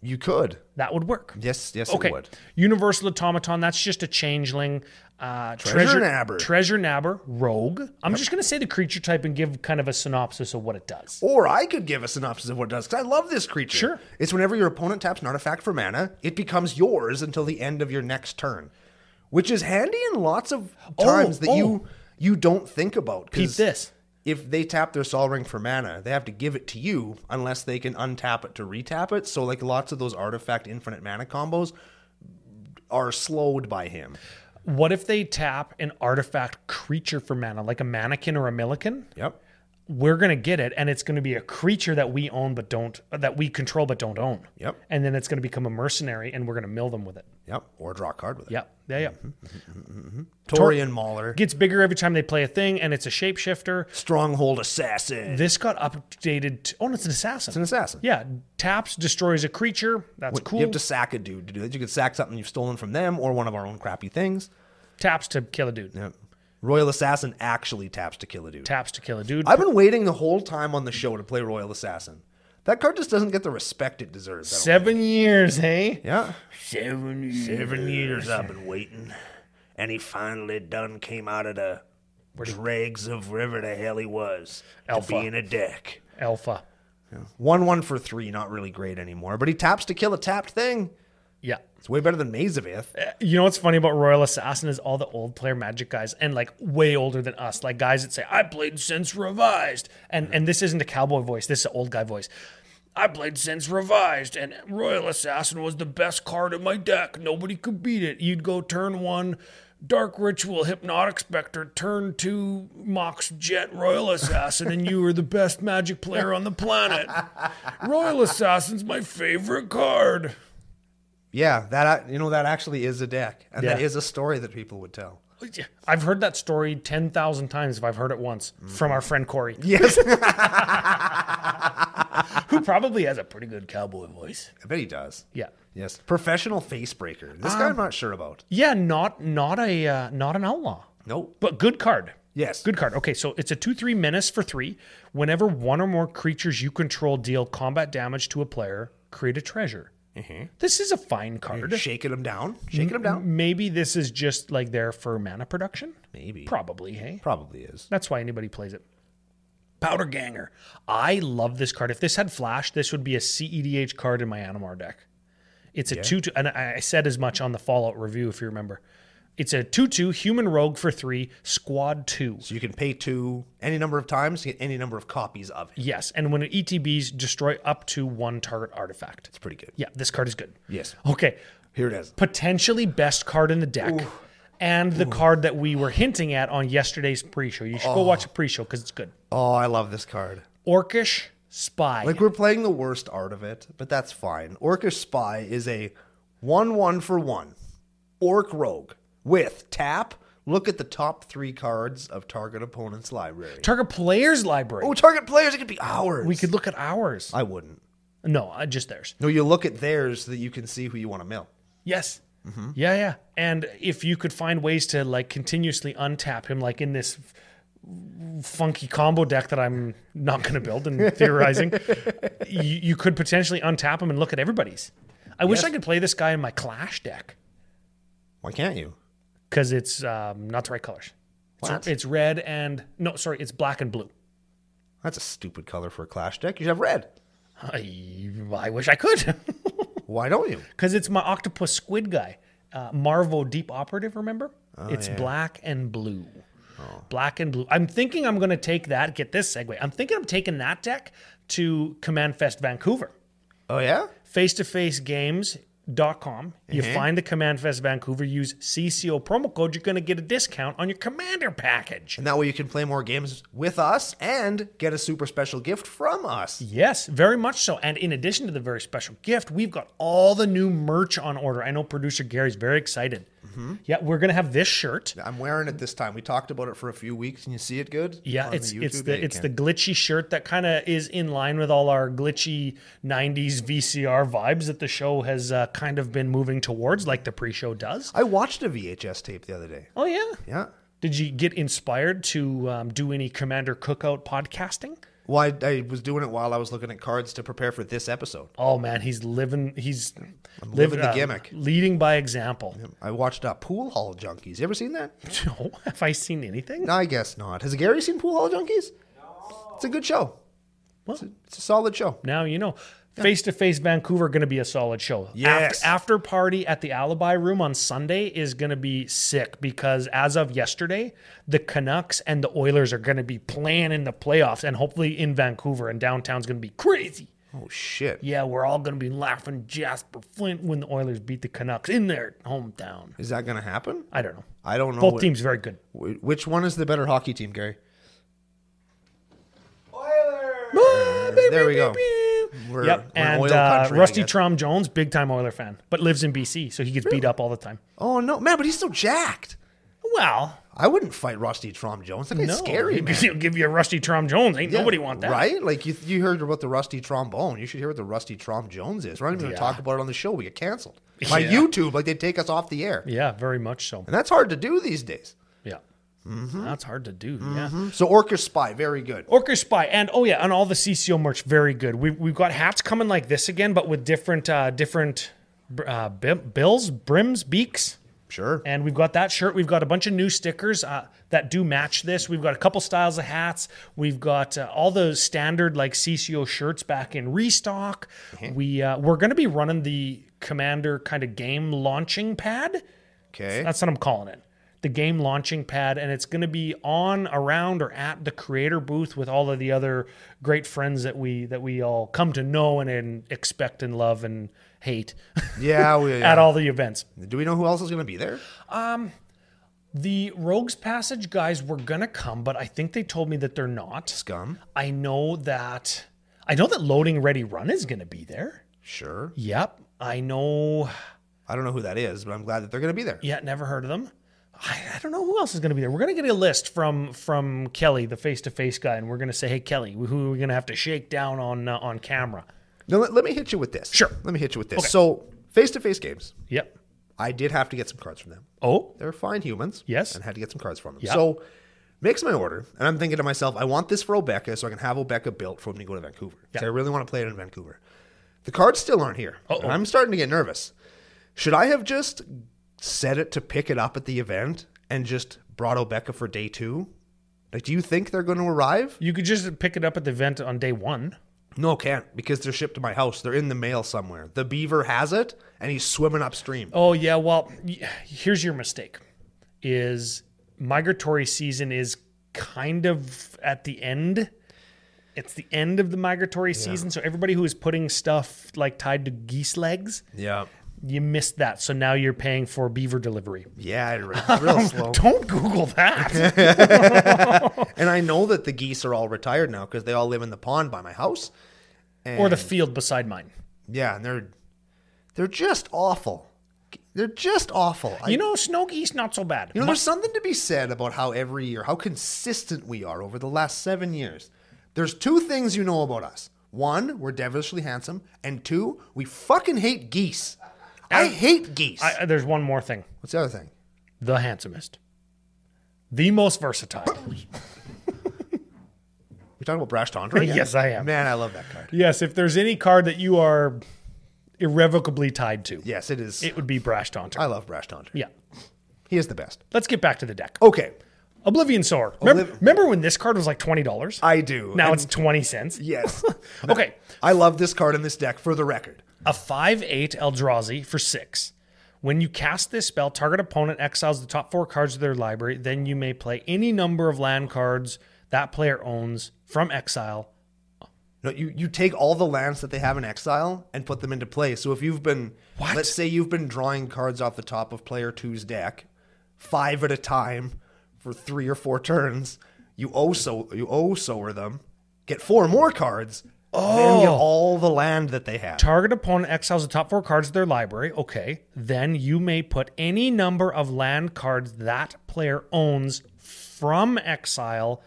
You could. That would work. Yes, Okay. it would. Universal Automaton, that's just a changeling. Treasure Nabber, Rogue. I'm just going to say the creature type and give kind of a synopsis of what it does. Or I could give a synopsis of what it does, because I love this creature. Sure. It's whenever your opponent taps an artifact for mana, it becomes yours until the end of your next turn, which is handy in lots of times that you don't think about. Peep this. If they tap their Sol Ring for mana, they have to give it to you unless they can untap it to retap it. So like lots of those artifact infinite mana combos are slowed by him. What if they tap an artifact creature for mana, like a mannequin or a millican? Yep. We're going to get it, and it's going to be a creature that we own that we control but don't own. Yep. And then it's going to become a mercenary, and we're going to mill them with it. Yep. Or draw a card with it. Yep. Yeah. Taurian Mauler. Gets bigger every time they play a thing, and it's a shapeshifter. Stronghold Assassin. This got updated. It's an assassin. It's an assassin. Yeah. Taps, destroys a creature. That's cool. You have to sack a dude to do that. You could sack something you've stolen from them or one of our own crappy things. Taps to kill a dude. Yep. Royal Assassin actually taps to kill a dude. Taps to kill a dude. I've been waiting the whole time on the show to play Royal Assassin. That card just doesn't get the respect it deserves. 7 years, hey? Yeah. 7 years. 7 years I've been waiting. And he finally done came out of the dregs of wherever the hell he was. Alpha. To be in a deck. Alpha. 1/1 for 3, not really great anymore. But he taps to kill a tapped thing. Yeah. It's way better than Mazavith. You know what's funny about Royal Assassin is all the old player Magic guys, and like way older than us, like guys that say, I played since Revised. And this isn't a cowboy voice, this is an old guy voice. I played since Revised, and Royal Assassin was the best card in my deck. Nobody could beat it. You'd go turn 1, Dark Ritual, Hypnotic Spectre, turn 2, Mox Jet, Royal Assassin, and you were the best Magic player on the planet. Royal Assassin's my favorite card. Yeah, that actually is a deck. And that is a story that people would tell. I've heard that story 10,000 times if I've heard it once from our friend Corey. Yes. Who probably has a pretty good cowboy voice. I bet he does. Yeah. Yes. Professional face breaker. This guy I'm not sure about. Yeah, not an outlaw. Nope. But good card. Yes. Good card. Okay, so it's a 2/3 menace for 3. Whenever one or more creatures you control deal combat damage to a player, create a treasure. Mm-hmm. This is a fine card. Shaking him down. Shaking him down. Maybe this is just like there for mana production. Maybe. Probably, hey? Probably is. That's why anybody plays it. Powder Ganger. I love this card. If this had flash, this would be a CEDH card in my Animar deck. It's a 2/2, and I said as much on the Fallout review, if you remember. It's a 2/2 human rogue for 3, squad 2. So you can pay 2 any number of times to get any number of copies of it. Yes, and when it ETBs, destroy up to 1 target artifact. It's pretty good. Yeah, this card is good. Yes. Okay. Here it is. Potentially best card in the deck. Ooh. And the card that we were hinting at on yesterday's pre-show. You should go watch a pre-show because it's good. Oh, I love this card. Orcish Spy. Like, we're playing the worst art of it, but that's fine. Orcish Spy is a 1/1 for 1 Orc Rogue with tap. Look at the top 3 cards of target opponent's library. Target player's library. Oh, target players. It could be ours. We could look at ours. I wouldn't. No, just theirs. No, you look at theirs so that you can see who you want to mill. Yes. Mm-hmm. Yeah. And if you could find ways to like continuously untap him, like in this funky combo deck that I'm not going to build and theorizing, you could potentially untap him and look at everybody's. I wish I could play this guy in my Clash deck. Why can't you? Because it's not the right colors. It's red and... No, sorry, it's black and blue. That's a stupid color for a Clash deck. You should have red. I wish I could. Why don't you? Because it's my octopus squid guy. Marvo Deep Operative, remember? It's black and blue. Oh. Black and blue. I'm thinking I'm going to take that. Get this segue. I'm thinking I'm taking that deck to CommandFest Vancouver. Oh, yeah? Face-to-facegames.com. You find the CommandFest Vancouver, use CCO promo code, you're going to get a discount on your Commander package. And that way you can play more games with us and get a super special gift from us. Yes, very much so. And in addition to the very special gift, we've got all the new merch on order. I know producer Gary's very excited. Mm-hmm. Yeah, we're going to have this shirt. I'm wearing it this time. We talked about it for a few weeks, and you see it good? Yeah, it's the glitchy shirt that kind of is in line with all our glitchy 90s VCR vibes that the show has kind of been moving towards, like the pre-show does. I watched a VHS tape the other day. Oh, yeah? Yeah. Did you get inspired to do any Commander Cookout podcasting? Well, I was doing it while I was looking at cards to prepare for this episode. Oh man, he's living the gimmick. Leading by example. I watched Pool Hall Junkies. You ever seen that? No, have I seen anything? No, I guess not. Has Gary seen Pool Hall Junkies? No. It's a good show. Well, it's a solid show. Now you know. Face-to-face Vancouver going to be a solid show. Yes. After party at the Alibi Room on Sunday is going to be sick because as of yesterday, the Canucks and the Oilers are going to be playing in the playoffs and hopefully in Vancouver, and downtown's going to be crazy. Oh, shit. Yeah, we're all going to be laughing Jasper Flint when the Oilers beat the Canucks in their hometown. Is that going to happen? I don't know. I don't know. Both teams very good. Which one is the better hockey team, Gary? Oilers! There we go. We're and country, Rusty Trom Jones, big time Oiler fan, but lives in BC, so he gets beat up all the time. Oh no, man! But he's so jacked. Well, I wouldn't fight Rusty Trom Jones. That guy's scary, man. He'll give you a Rusty Trom Jones. Ain't nobody want that, right? Like you heard about the Rusty Trombone. You should hear what the Rusty Trom Jones is. We're not even going to talk about it on the show. We get canceled by YouTube. Like they take us off the air. Yeah, very much so. And that's hard to do these days. Yeah. Mm-hmm. That's hard to do. Yeah. So Orca Spy, very good. Orca Spy, and and all the CCO merch, very good. We've got hats coming like this again, but with different bills, brims, beaks. Sure. And we've got that shirt. We've got a bunch of new stickers that do match this. We've got a couple styles of hats. We've got all the standard like CCO shirts back in restock. Mm-hmm. We're going to be running the Commander kind of game launching pad. Okay. That's what I'm calling it. The game launching pad, and it's going to be on, around, or at the creator booth with all of the other great friends that we all come to know and expect and love and hate. Yeah, at all the events. Do we know who else is going to be there? The Rogues Passage guys were going to come, but I think they told me that they're not. Scum. I know that Loading Ready Run is going to be there. Sure. Yep. I know. I don't know who that is, but I'm glad that they're going to be there. Yeah, never heard of them. I don't know who else is going to be there. We're going to get a list from Kelly, the face-to-face guy, and we're going to say, hey, Kelly, who are we going to have to shake down on camera? No, let me hit you with this. Sure. Let me hit you with this. Okay. So, face-to-face games. Yep. I did have to get some cards from them. Oh? They're fine humans. Yes. And had to get some cards from them. Yep. So, makes my order, and I'm thinking to myself, I want this for Obeka so I can have Obeka built for when we go to Vancouver. Because I really want to play it in Vancouver. The cards still aren't here. And I'm starting to get nervous. Should I have just set it to pick it up at the event and just brought Obeka for day 2? Like, do you think they're going to arrive? You could just pick it up at the event on day 1. No, can't, because they're shipped to my house. They're in the mail somewhere. The beaver has it, and he's swimming upstream. Oh, yeah, well, here's your mistake. Is migratory season is kind of at the end. It's the end of the migratory season, so everybody who is putting stuff like tied to geese legs, you missed that. So now you're paying for beaver delivery. Yeah, it's real slow. Don't Google that. And I know that the geese are all retired now because they all live in the pond by my house. Or the field beside mine. Yeah, and they're just awful. They're just awful. Snow geese, not so bad. There's something to be said about how every year, how consistent we are over the last 7 years. There's 2 things you know about us. 1, we're devilishly handsome. And 2, we fucking hate geese. I hate geese. There's one more thing. What's the other thing? The handsomest. The most versatile. You're talking about Brash Tundra again? Yes, I am. Man, I love that card. Yes, if there's any card that you are irrevocably tied to. Yes, it is. It would be Brash Tundra. I love Brash Tundra. Yeah. He is the best. Let's get back to the deck. Okay. Oblivion Sower. Remember when this card was like $20? I do. Now it's 20 cents. Yes. Okay. I love this card in this deck, for the record. A 5/8 Eldrazi for 6. When you cast this spell, target opponent exiles the top 4 cards of their library. Then you may play any number of land cards that player owns from exile. No, you take all the lands that they have in exile and put them into play. So if you've been, let's say you've been drawing cards off the top of player 2's deck, 5 at a time for 3 or 4 turns, you sower them, get 4 more cards. Then get all the land that they have. Target opponent exiles the top 4 cards of their library. Okay. Then you may put any number of land cards that player owns from exile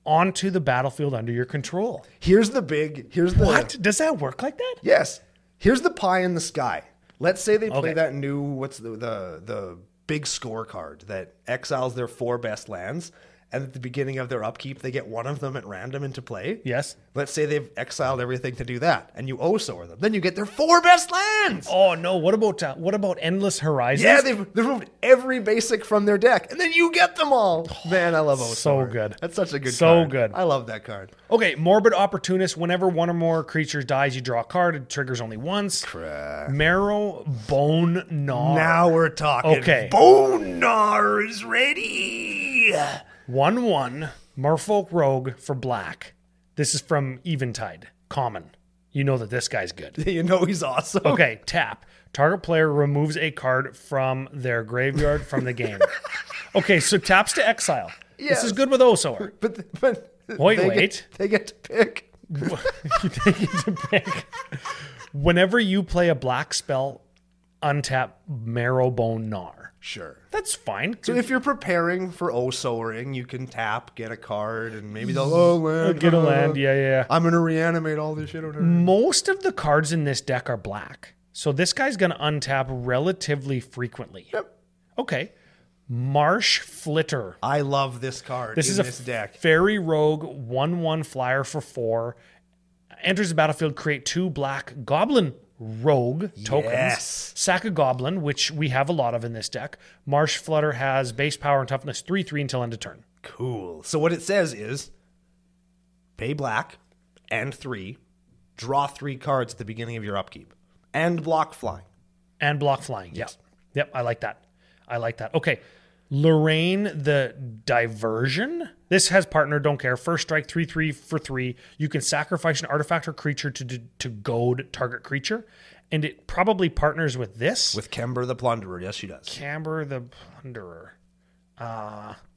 onto the battlefield under your control. What? Does that work like that? Yes. Here's the pie in the sky. Let's say they play that new, what's the big score card that exiles their 4 best lands. and at the beginning of their upkeep, they get one of them at random into play. Yes. Let's say they've exiled everything to do that, and you Osoar them. Then you get their 4 best lands. Oh no! What about Endless Horizons? Yeah, they've removed every basic from their deck, and then you get them all. Man, I love Osoar. So good. That's such a good card. So good. I love that card. Okay, Morbid Opportunist. Whenever one or more creatures dies, you draw a card. It triggers only once. Crap. Marrow Bone Gnaw. Now we're talking. Okay. Bone Gnaw is ready. 1/1 Merfolk Rogue for black. This is from Eventide. Common. You know that this guy's good. You know he's awesome. Okay, tap. Target player removes a card from their graveyard from the game. Okay, so taps to exile. Yes. This is good with Osoar. But Wait. They get to pick. You take it to pick. Whenever you play a black spell, untap Marrowbone Gnar. Sure. That's fine. So if you're preparing for Osoaring, you can tap, get a card, and maybe they'll land. Get a land. Yeah. I'm gonna reanimate all this shit. Most of the cards in this deck are black. So this guy's gonna untap relatively frequently. Yep. Okay. Marsh Flitter. I love this card. This is this deck. Fairy Rogue 1/1 flyer for 4. Enters the battlefield, create 2 black Goblin Rogue tokens. Yes. Sack a Goblin, which we have a lot of in this deck. Marsh Flutter has base power and toughness 3/3 until end of turn. Cool. So what it says is pay black and 3, draw 3 cards at the beginning of your upkeep, and block flying. And block flying. Yes. Yep, I like that. Okay. Lorraine the Diversion. This has partner, don't care. First strike, 3/3 for 3. You can sacrifice an artifact or creature to goad target creature. And it probably partners with this. With Kember the Plunderer. Yes, she does. Camber the Plunderer.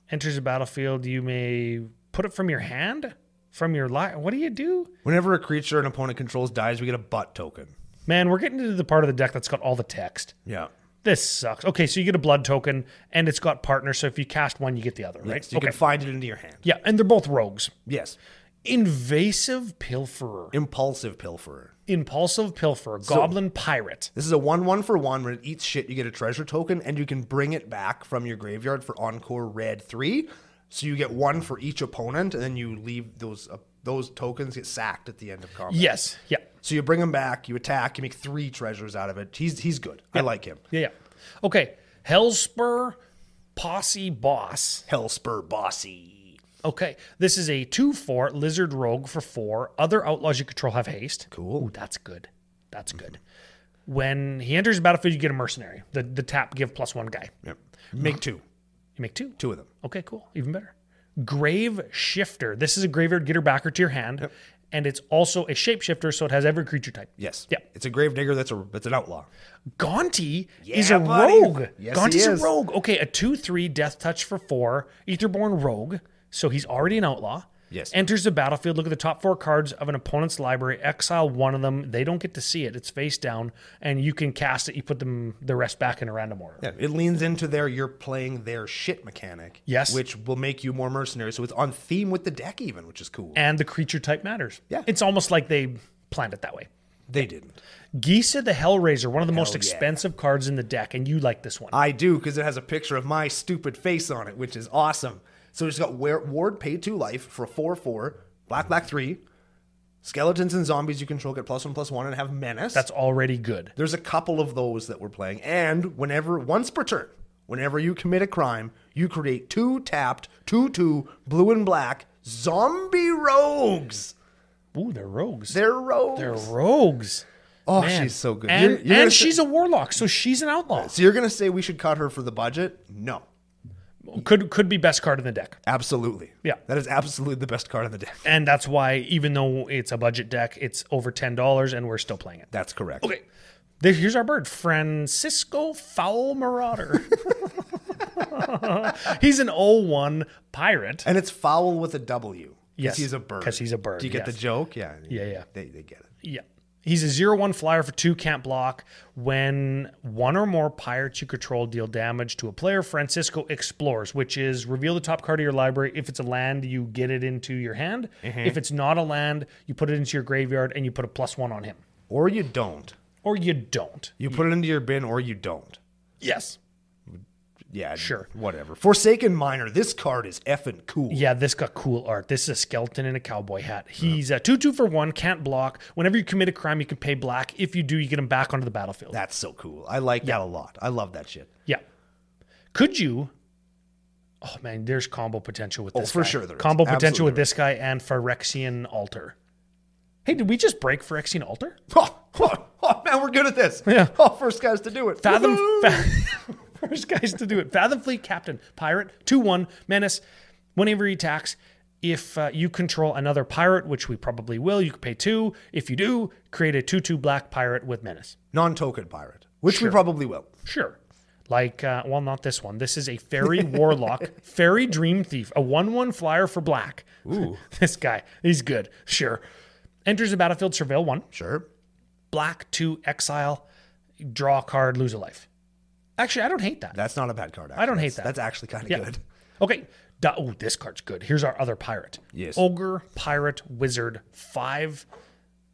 Enters the battlefield. You may put it from your hand? From your life? What do you do? Whenever a creature an opponent controls dies, we get a butt token. Man, we're getting into the part of the deck that's got all the text. Yeah. This sucks. Okay, so you get a blood token, and it's got partner, so if you cast one, you get the other, right? Yes, you can find it into your hand. Yeah, and they're both rogues. Yes. Invasive Pilferer. Impulsive Pilferer. Impulsive Pilferer. Goblin Pirate. This is a 1/1 for 1. When it eats shit, you get a treasure token, and you can bring it back from your graveyard for Encore Red 3. So you get 1 for each opponent, and then you leave those tokens get sacked at the end of combat. Yes. Yeah. So you bring him back, you attack, you make 3 treasures out of it. He's good. I like him. Yeah. Okay. Hellspur Posse Boss. Hellspur Bossy. Okay. This is a 2/4 Lizard Rogue for 4. Other outlaws you control have haste. Cool. Ooh, that's good. That's good. When he enters the battlefield, you get a mercenary. The tap give +1 guy. Yep. Make 2. You make 2? 2 of them. Okay, cool. Even better. Grave Shifter. This is a graveyard getter backer to your hand. Yep. And it's also a shapeshifter, so it has every creature type. Yes. Yeah. It's a Gravedigger that's an outlaw. Gaunty Yeah, is a buddy. rogue. Yes, Gaunty's he a is. rogue. Okay, a 2/3 Death Touch for 4. Aetherborn Rogue. So he's already an outlaw. Yes. Enters the battlefield. Look at the top 4 cards of an opponent's library. Exile one of them. They don't get to see it. It's face down. And you can cast it. You put the rest back in a random order. Yeah, it leans into you're playing their shit mechanic. Yes. Which will make you more mercenary. So it's on theme with the deck even, which is cool. And the creature type matters. Yeah. It's almost like they planned it that way. They didn't. Gisa the Hellraiser, one of the most yeah. expensive cards in the deck, and you like this one. I do, because it has a picture of my stupid face on it, which is awesome. So it's got Ward, pay 2 life for a 4/4, black 3. Skeletons and zombies you control get +1/+1 and have menace. That's already good. There's a couple of those that we're playing. And once per turn, whenever you commit a crime, you create 2 tapped, 2/2, blue and black, zombie rogues. Ooh, they're rogues. They're rogues. They're rogues. Oh, Man. she's so good. And, You're gonna and say- she's a warlock, so she's an outlaw. So you're going to say we should cut her for the budget? No. Could be best card in the deck. Absolutely. Yeah. That is absolutely the best card in the deck. And that's why, even though it's a budget deck, it's over $10 and we're still playing it. That's correct. Okay. Here's our bird, Francisco Foul Marauder. He's an 0/1 pirate. And it's foul with a W. Yes, Because he's a bird. 'cause he's a bird, Do you get yes. the joke? Yeah. Yeah. They get it. Yeah. He's a 0/1 flyer for 2, can't block. When one or more pirates you control deal damage to a player, Francisco explores, which is reveal the top card of your library. If it's a land, you get it into your hand. If it's not a land, you put it into your graveyard and you put a +1 on him. Or you don't. Or you don't. You put it into your bin or you don't. Yes. Yeah, Sure. whatever. Forsaken Miner. This card is effing cool. Yeah, this got cool art. This is a skeleton in a cowboy hat. He's a 2/2 for 1, can't block. Whenever you commit a crime, you can pay black. If you do, you get him back onto the battlefield. That's so cool. I like that a lot. I love that shit. Yeah. Could you... Oh, man, there's combo potential with this guy. For sure there is. Combo potential Absolutely with this guy and Phyrexian Altar. Hey, did we just break Phyrexian Altar? Oh, man, we're good at this. Yeah. Oh, first guys to do it. First guys to do it. Fathom Fleet Captain, Pirate, 2/1, Menace. Whenever he attacks, if you control another pirate, which we probably will, you can pay 2. If you do, create a 2/2 black pirate with Menace. Non-token pirate, which we probably will. Sure. Like, well, not this one. This is a Fairy Warlock, Fairy Dream Thief, a 1/1 flyer for black. Ooh. This guy, he's good. Sure. Enters the battlefield, surveil 1. Sure. Black 2, exile, draw a card, lose a life. Actually, I don't hate that. That's not a bad card. Actually. I don't hate that. That's actually kind of Yeah. good. Okay. Oh, this card's good. Here's our other pirate. Yes. Ogre, Pirate, Wizard, 5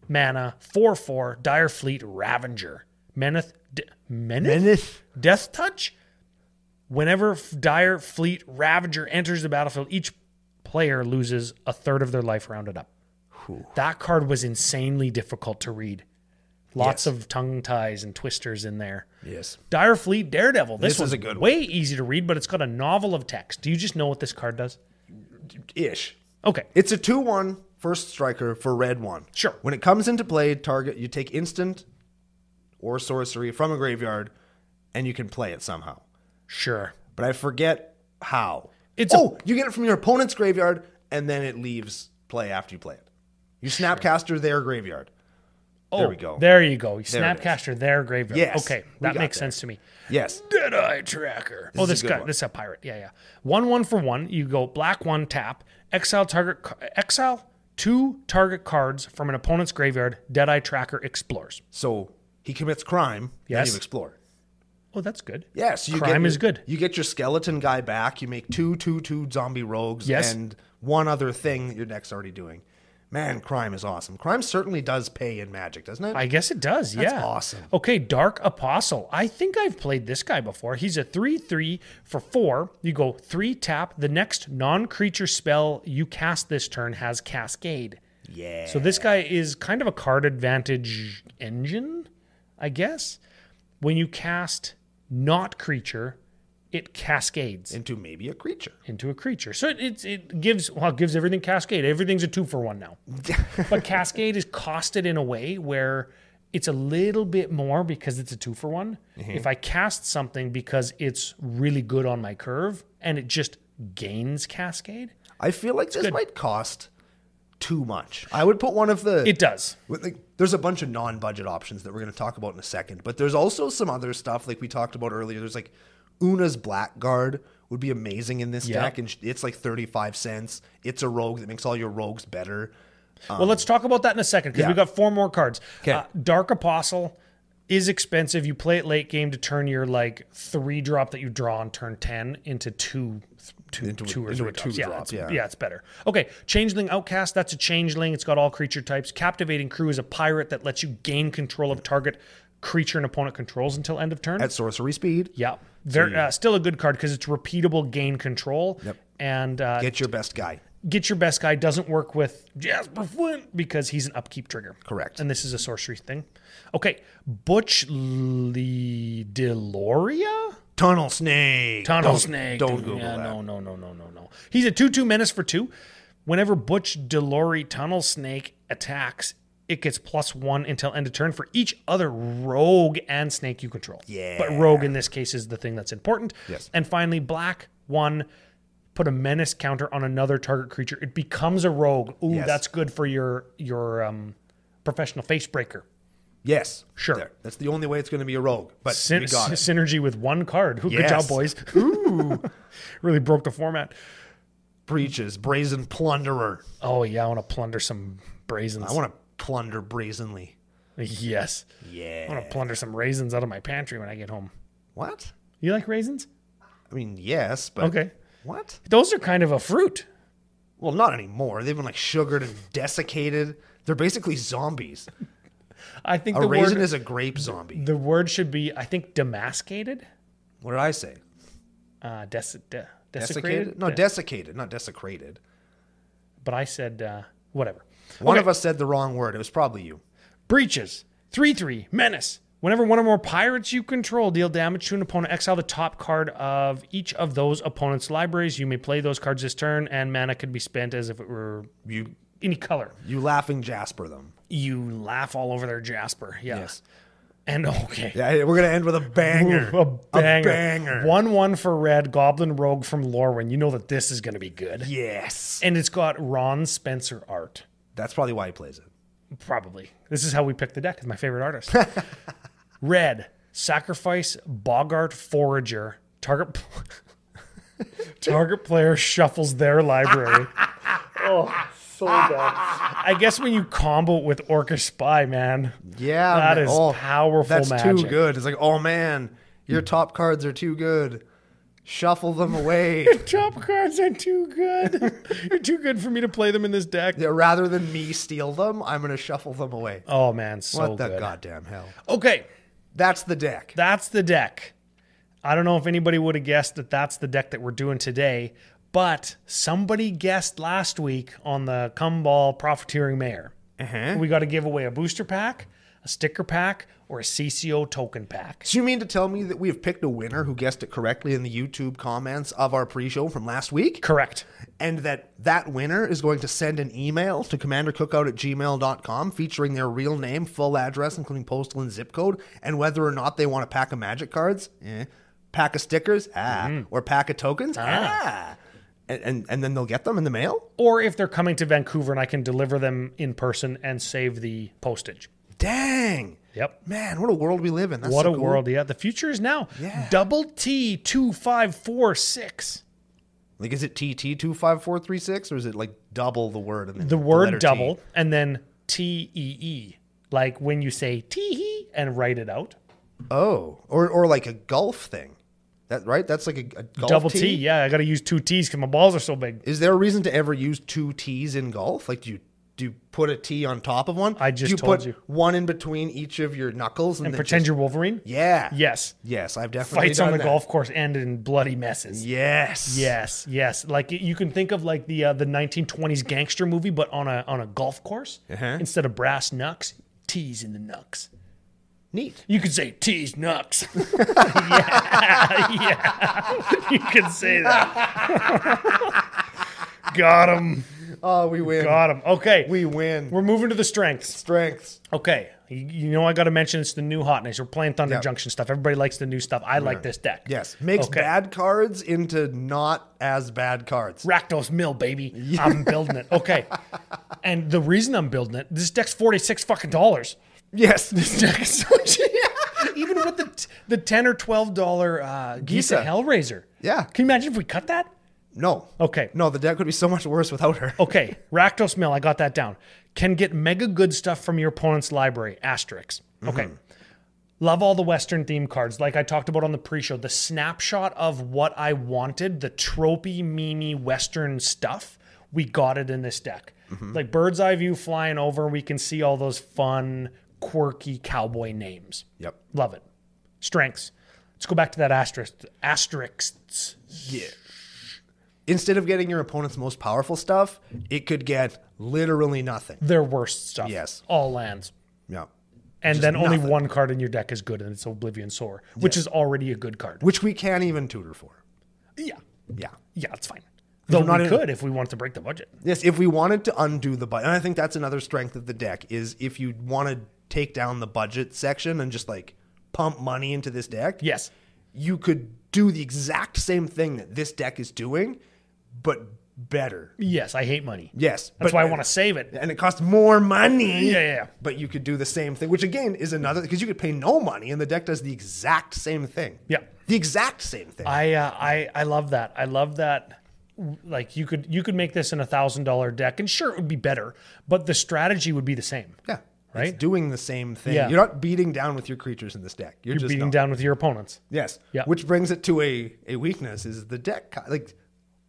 mana, 4/4, Dire Fleet, Ravenger. Meneth? Death Touch? Whenever Dire Fleet Ravager enters the battlefield, each player loses a third of their life rounded up. Whew. That card was insanely difficult to read. Lots of tongue ties and twisters in there. Yes. Dire Fleet Daredevil. This is one's a good way easy to read, but it's got a novel of text. Do you just know what this card does? Ish. Okay. It's a 2/1 first striker for red 1. Sure. When it comes into play, target you take instant or sorcery from a graveyard, and you can play it somehow. Sure. But I forget how. You get it from your opponent's graveyard, and then it leaves play after you play it. You Snapcaster their graveyard. There we go. There you go. There it Snapcaster their graveyard. Yes, Okay. we That got makes there. sense to me. Yes. Deadeye Tracker. This is a good one. This is a pirate. Yeah. 1/1 for 1. You go black 1, tap. Exile 2 target cards from an opponent's graveyard. Deadeye Tracker explores. So he commits crime, then Yes. you explore. Oh, that's good. Yes, Crime is good. You get your skeleton guy back. You make 2/2 zombie rogues, Yes. and one other thing that your deck's already doing. Man, crime is awesome. Crime certainly does pay in Magic, doesn't it? I guess it does. That's yeah. awesome. Okay, Dark Apostle. I think I've played this guy before. He's a 3/3 for 4. You go 3 tap. The next non-creature spell you cast this turn has Cascade. Yeah. So this guy is kind of a card advantage engine, I guess. When you cast not creature, it cascades into maybe a creature. into a creature. So it gives everything Cascade. Everything's a 2-for-1 now. But Cascade is costed in a way where it's a little bit more because it's a 2-for-1. If I cast something because it's really good on my curve and it just gains Cascade, I feel like this might cost too much. I would put one of the... it does. There's a bunch of non-budget options that we're going to talk about in a second, but there's also some other stuff like we talked about earlier. There's like Una's Blackguard would be amazing in this deck, and it's like 35 cents. It's a rogue that makes all your rogues better. Well, let's talk about that in a second because we got 4 more cards. Okay. Dark Apostle is expensive. You play it late game to turn your like 3-drop that you draw on turn 10 into two or 3 drops. Yeah, it's better. Okay, Changeling Outcast. That's a changeling. It's got all creature types. Captivating Crew is a pirate that lets you gain control of target creature and opponent controls until end of turn. At sorcery speed. Yeah. Still a good card because it's repeatable gain control. Yep. And Get your best guy. Get your best guy doesn't work with Jasper Flint because he's an upkeep trigger. Correct. And this is a sorcery thing. Okay. Butch Deloria? Tunnel Snake. Snake. Don't Google that. No. He's a 2/2 menace for 2. Whenever Butch Delory Tunnel Snake attacks, it gets +1 until end of turn for each other rogue and snake you control. Yeah. But rogue in this case is the thing that's important. Yes. And finally, black 1, put a menace counter on another target creature. It becomes a rogue. Ooh, Yes. that's good for your professional face breaker. Yes. Sure. There. That's the only way it's going to be a rogue. But we got it. Synergy with 1 card. Ooh, Yes. Good job, boys. Ooh. Really broke the format. Breaches. Brazen Plunderer. Oh, yeah, I want to plunder some brazens. I want to plunder brazenly. Yes. Yeah. I want to plunder some raisins out of my pantry when I get home. What? You like raisins? I mean, yes, but... Okay. What? Those are kind of a fruit. Well, not anymore. They've been like sugared and desiccated. They're basically zombies. I think A raisin is a grape zombie. the word should be, I think, demascated. What did I say? Desecrated? No, desiccated, not desecrated. But I said whatever. One of us said the wrong word. It was probably you. Breaches. 3/3. Menace. Whenever one or more pirates you control deal damage to an opponent, exile the top card of each of those opponents' libraries. You may play those cards this turn, and mana could be spent as if it were any color. You Laughing Jasper them. You laugh all over their Jasper. Yeah. Yes. And okay. Yeah, we're going to end with a banger. Ooh, a banger. A banger. 1/1 for red, Goblin Rogue from Lorwyn. You know that this is going to be good. Yes. And it's got Ron Spencer art. That's probably why he plays it. Probably. This is how we picked the deck. It's my favorite artist. Red, sacrifice Bogart Forager. Target player shuffles their library. Oh, so bad. I guess when you combo it with Orcish Spy, man. Yeah. That is powerful that's magic. Too good. It's like, oh man, your top cards are too good. Shuffle them away. Top cards are too good. You're too good for me to play them in this deck. Yeah, rather than me steal them, I'm going to shuffle them away. Oh man, so what the good. goddamn hell. Okay. That's the deck. That's the deck. I don't know if anybody would have guessed that that's the deck that we're doing today, but somebody guessed last week on the Cumball Profiteering Mayor. We got to give away a booster pack, a sticker pack, or a CCO token pack. So you mean to tell me that we have picked a winner who guessed it correctly in the YouTube comments of our pre-show from last week? Correct. And that winner is going to send an email to commandercookout@gmail.com featuring their real name, full address, including postal and zip code, and whether or not they want a pack of magic cards, pack of stickers, or pack of tokens, And then they'll get them in the mail? Or if they're coming to Vancouver and I can deliver them in person and save the postage. Dang. Yep. Man, what a world we live in. That's what so a cool. world. Yeah. The future is now. Yeah. Double T 2546. Like, is it TT 25436 or is it like double the word? And then The word letter double T? and then TEE. Like when you say tee and write it out. Oh, or like a golf thing. That right? That's like a golf Double tee? T. Yeah. I got to use 2 T's because my balls are so big. Is there a reason to ever use 2 T's in golf? Like, do you put a T on top of one? I just do you told put you. one in between each of your knuckles And pretend you're Wolverine? Yeah. Yes. Yes, I've definitely Fights done on the that. golf course end in bloody messes. Yes. Yes. Like you can think of like the 1920s gangster movie, but on a golf course. Instead of brass knucks, T's in the knucks. Neat. You could say T's knucks. yeah. You could say that. Got him. Oh, we win. Got him. Okay. We win. We're moving to the strengths. Strengths. Okay. You know I got to mention it's the new hotness. We're playing Thunder Yep. Junction stuff. Everybody likes the new stuff. I like this deck. Yes. Makes Okay. bad cards into not as bad cards. Rakdos Mill, baby. I'm building it. Okay. And the reason I'm building it, this deck's $46 fucking dollars. Yes. This deck is so cheap. Even with the $10 or $12 Gisa Hellraiser. Yeah. Can you imagine if we cut that? No. Okay. No, the deck would be so much worse without her. Okay. Rakdos Mill, I got that down. Can get mega good stuff from your opponent's library. Asterix. Okay. Love all the Western themed cards. Like I talked about on the pre-show, the snapshot of what I wanted, the tropey, memey Western stuff, we got it in this deck. Like bird's eye view flying over, we can see all those fun, quirky cowboy names. Yep. Love it. Strengths. Let's go back to that Asterix. Yeah. Instead of getting your opponent's most powerful stuff, it could get literally nothing. Their worst stuff. Yes. All lands. Yeah. And Just then only nothing. one card in your deck is good, and it's Oblivion Soar, which is already a good card. Which we can't even tutor for. Yeah. Yeah. Yeah, that's fine. Though not we in- could if we wanted to break the budget. Yes, if we wanted to undo the budget, and I think that's another strength of the deck, is if you want to take down the budget section and just like pump money into this deck, Yes. you could do the exact same thing that this deck is doing, but better. Yes, I hate money. Yes. That's why I want to save it. And it costs more money. Yeah. But you could do the same thing, which again is another, because you could pay no money and the deck does the exact same thing. Yeah. The exact same thing. I love that. I love that. Like you could make this an $1,000 deck, and sure it would be better, but the strategy would be the same. Yeah. Right? It's doing the same thing. Yeah. You're not beating down with your creatures in this deck. You're just Beating not. down with your opponents. Yes. Yeah. Which brings it to a weakness is the deck. Like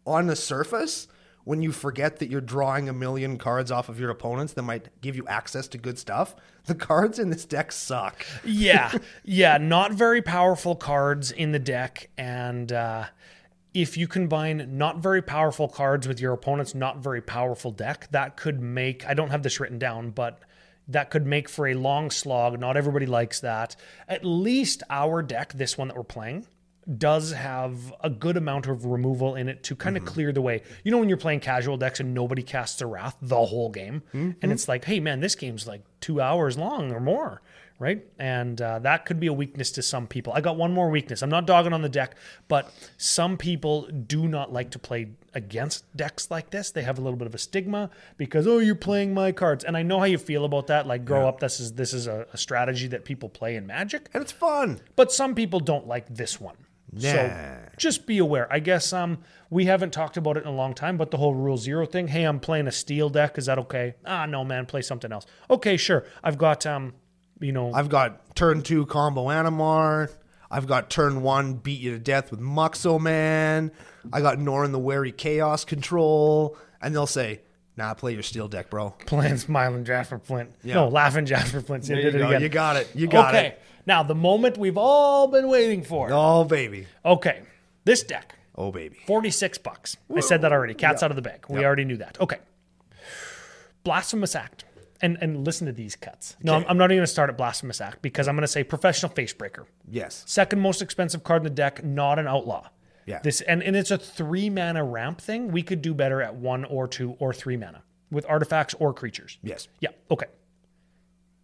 on the surface, when you forget that you're drawing a million cards off of your opponents that might give you access to good stuff, the cards in this deck suck. Yeah. Not very powerful cards in the deck, and if you combine not very powerful cards with your opponent's not very powerful deck, that could make, I don't have this written down, but that could make for a long slog. Not everybody likes that. At least our deck, this one that we're playing, does have a good amount of removal in it to kind of clear the way. You know when you're playing casual decks and nobody casts a Wrath the whole game? And it's like, hey man, this game's like 2 hours long or more, right? And that could be a weakness to some people. I got one more weakness. I'm not dogging on the deck, but some people do not like to play against decks like this. They have a little bit of a stigma because, oh, you're playing my cards. And I know how you feel about that. Like grow up, this is a strategy that people play in Magic. And it's fun. But some people don't like this one. So just be aware. I guess we haven't talked about it in a long time, but the whole Rule 0 thing. Hey, I'm playing a steel deck. Is that okay? No, man, play something else. Okay, sure. I've got, I've got turn 2 combo Animar. I've got turn 1 beat you to death with Muxo Man. I got Norin the Wary Chaos Control. And they'll say, nah, play your steel deck, bro. Playing Smiling Jasper Flint. Yeah. No, Laughing Jasper Flint. There you go. You got it. You got it. Now, the moment we've all been waiting for. Oh, baby. Okay. This deck. Oh, baby. $46. I said that already. Cat's out of the bag. We already knew that. Okay. Blasphemous Act. And listen to these cuts. No, I'm not even going to start at Blasphemous Act because I'm going to say Professional Facebreaker. Yes. Second most expensive card in the deck, not an outlaw. Yeah. And it's a 3 mana ramp thing. We could do better at 1 or 2 or 3 mana with artifacts or creatures. Yes. Yeah. Okay.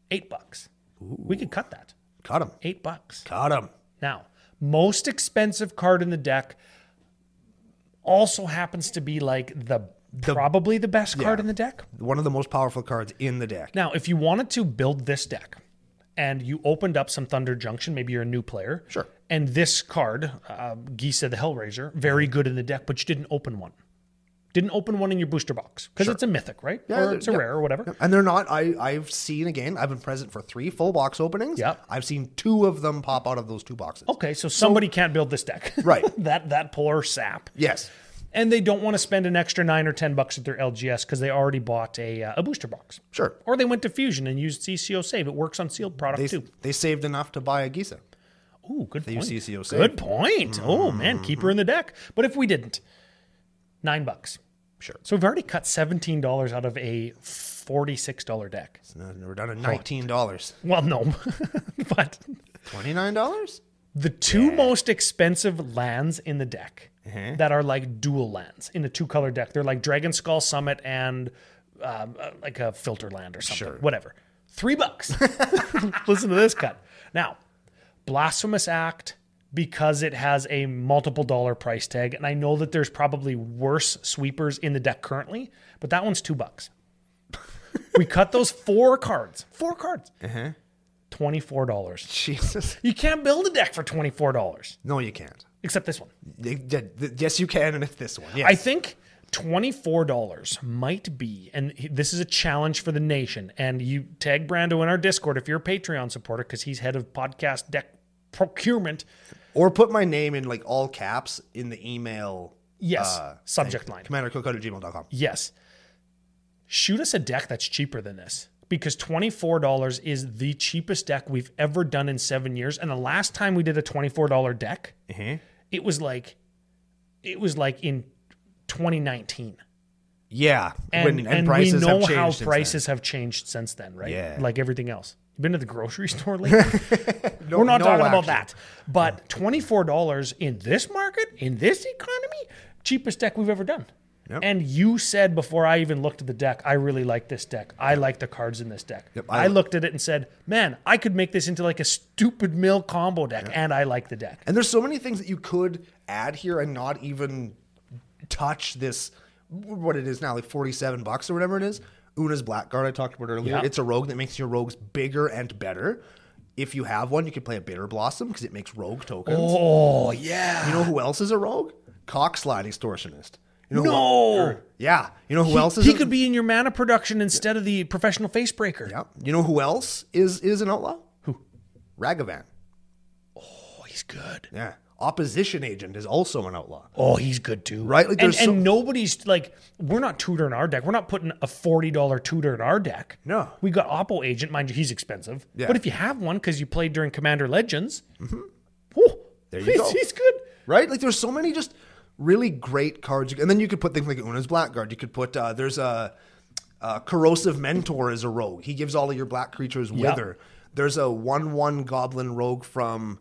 $8. Ooh. We could cut that. Cut him. $8. Cut him. Now, most expensive card in the deck also happens to be like probably the best card in the deck. One of the most powerful cards in the deck. Now, if you wanted to build this deck and you opened up some Thunder Junction, maybe you're a new player. Sure. And this card, Gisa the Hellraiser, very good in the deck, but you didn't open one. Didn't open one in your booster box because it's a mythic, right? Yeah, or it's a rare or whatever. And they're not, I've seen, again, I've been present for 3 full box openings. Yeah. I've seen 2 of them pop out of those 2 boxes. Okay, so somebody can't build this deck. Right. that poor sap. Yes. And they don't want to spend an extra $9 or $10 at their LGS because they already bought a booster box. Sure. Or they went to Fusion and used CCO Save. It works on sealed product too. They saved enough to buy a Gisa. Ooh, good point. They use CCO Save. Good point. Oh, man, keep her in the deck. But if we didn't, $9. Sure. So we've already cut $17 out of a $46 deck. So we're down to $19. Well, no. But $29? The 2 most expensive lands in the deck that are like dual lands in a 2-color deck. They're like Dragon Skull Summit and like a filter land or something. Sure. Whatever. $3. Listen to this cut. Now, Blasphemous Act, because it has a multiple dollar price tag, and I know that there's probably worse sweepers in the deck currently, but that one's $2. We cut those 4 cards. 4 cards. $24. Jesus. You can't build a deck for $24. No, you can't. Except this one. Yes, you can, and it's this one. Yes. I think $24 might be, and this is a challenge for the nation, and you tag Brando in our Discord if you're a Patreon supporter because he's head of podcast deck procurement. Or put my name in like all caps in the email. Yes, subject line. CommanderCookout@gmail.com. Yes. Shoot us a deck that's cheaper than this. Because $24 is the cheapest deck we've ever done in 7 years. And the last time we did a $24 deck, it was like in 2019. Yeah. And we know how prices have changed since then, right? Yeah. Like everything else. You been to the grocery store lately? We're not talking about that. But $24 in this market, in this economy, cheapest deck we've ever done. Yep. And you said before I even looked at the deck, I really like this deck. I like the cards in this deck. Yep, I looked at it and said, man, I could make this into like a stupid mill combo deck, and I like the deck. And there's so many things that you could add here and not even touch this, what it is now, like $47 or whatever it is. Una's Blackguard I talked about earlier. Yep. It's a rogue that makes your rogues bigger and better. If you have one, you could play a Bitter Blossom because it makes rogue tokens. Oh, yeah. You know who else is a rogue? Cockslide Extortionist. You know You know who else is? He could be in your mana production instead of the Professional Facebreaker. Yeah. You know who else is an outlaw? Who? Ragavan. Oh, he's good. Yeah. Opposition Agent is also an outlaw. Oh, he's good too. Right? Like and nobody's like, we're not tutoring our deck. We're not putting a $40 tutor in our deck. No. We got Oppo Agent. Mind you, he's expensive. Yeah. But if you have one because you played during Commander Legends, there you go. He's good. Right? Like there's so many just really great cards. And then you could put things like Una's Blackguard. You could put, there's a Corrosive Mentor as a rogue. He gives all of your black creatures Wither. There's a 1/1 Goblin Rogue from,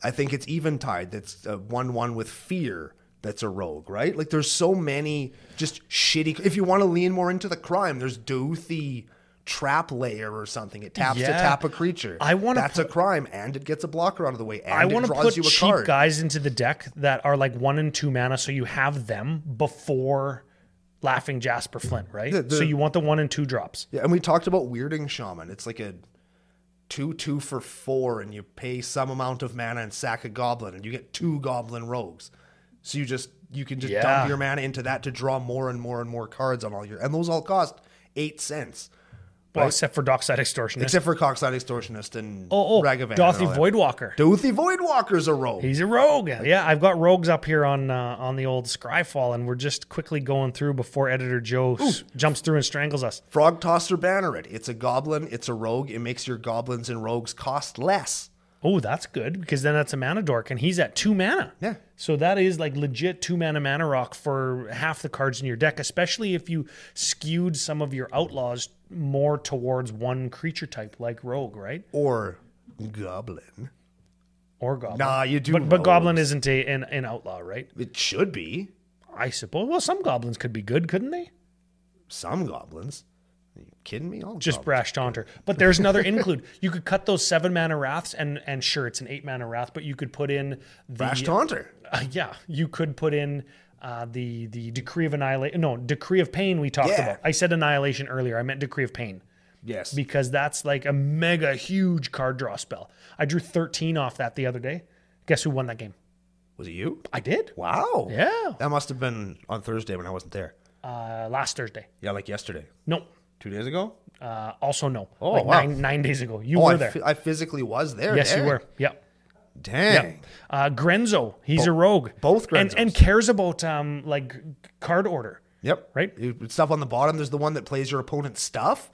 I think it's Eventide, that's a 1/1 with Fear. That's a rogue, right? Like there's so many just shitty. If you want to lean more into the crime, there's Doothy Trap Layer or something. It taps to tap a creature. That's a crime, and it gets a blocker out of the way, and it draws you a cheap card. Guys into the deck that are like 1 and 2 mana, so you have them before Laughing Jasper Flint, right? So you want the 1 and 2 drops. Yeah, and we talked about Weirding Shaman. It's like a 2/2 for 4, and you pay some amount of mana and sack a goblin, and you get 2 goblin rogues. So you can just dump your mana into that to draw more and more and more cards on all your, and those all cost 8 cents. Well, except for Dockside Extortionist. Except for Cockside Extortionist and Ragavan. Dothy Voidwalker. Dothy Voidwalker's a rogue. He's a rogue. Yeah, I've got rogues up here on the old Scryfall, and we're just quickly going through before Editor Joe jumps through and strangles us. Frog Tosser Banneret. It's a goblin. It's a rogue. It makes your goblins and rogues cost less. Oh, that's good, because then that's a mana dork, and he's at 2 mana. Yeah. So that is like legit 2 mana rock for half the cards in your deck, especially if you skewed some of your outlaws more towards one creature type like rogue, right? Or goblin. Or goblin. Nah, you do. But goblin isn't an outlaw, right? It should be. I suppose. Well, some goblins could be good, couldn't they? Some goblins. Are you kidding me? All Just goblins. Brash Taunter. But there's another include. You could cut those 7 mana wraths, and sure, it's an 8 mana wrath, but you could put in the Brash Taunter. Yeah, you could put in the Decree of Annihilation. No, Decree of Pain we talked about. I said Annihilation earlier. I meant Decree of Pain. Yes. Because that's like a mega huge card draw spell. I drew 13 off that the other day. Guess who won that game? Was it you? I did. Wow. Yeah. That must have been on Thursday when I wasn't there. Last Thursday. Yeah, like yesterday. No. 2 days ago? Also no. Oh, like wow. 9 days ago. You were there. I physically was there. Yes, you were. Yep. Dang. Yep. Grenzo, he's a rogue. Both Grenzos. And cares about like card order. Yep. Right? Stuff on the bottom. There's the one that plays your opponent's stuff.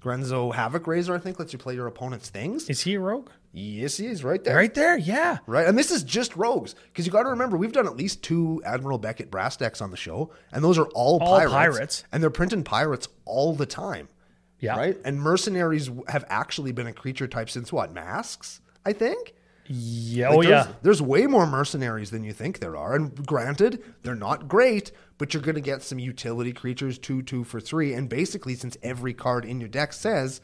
Grenzo Havoc Razor, I think, lets you play your opponent's things. Is he a rogue? Yes, he is. Right there. Right there, yeah. Right. And this is just rogues. Because you got to remember, we've done at least 2 Admiral Beckett brass decks on the show. And those are all pirates. And they're printing pirates all the time. Yeah. Right? And mercenaries have actually been a creature type since what? Masks, I think? Yeah. There's way more mercenaries than you think there are. And granted, they're not great, but you're going to get some utility creatures, 2/2 for 3. And basically, since every card in your deck says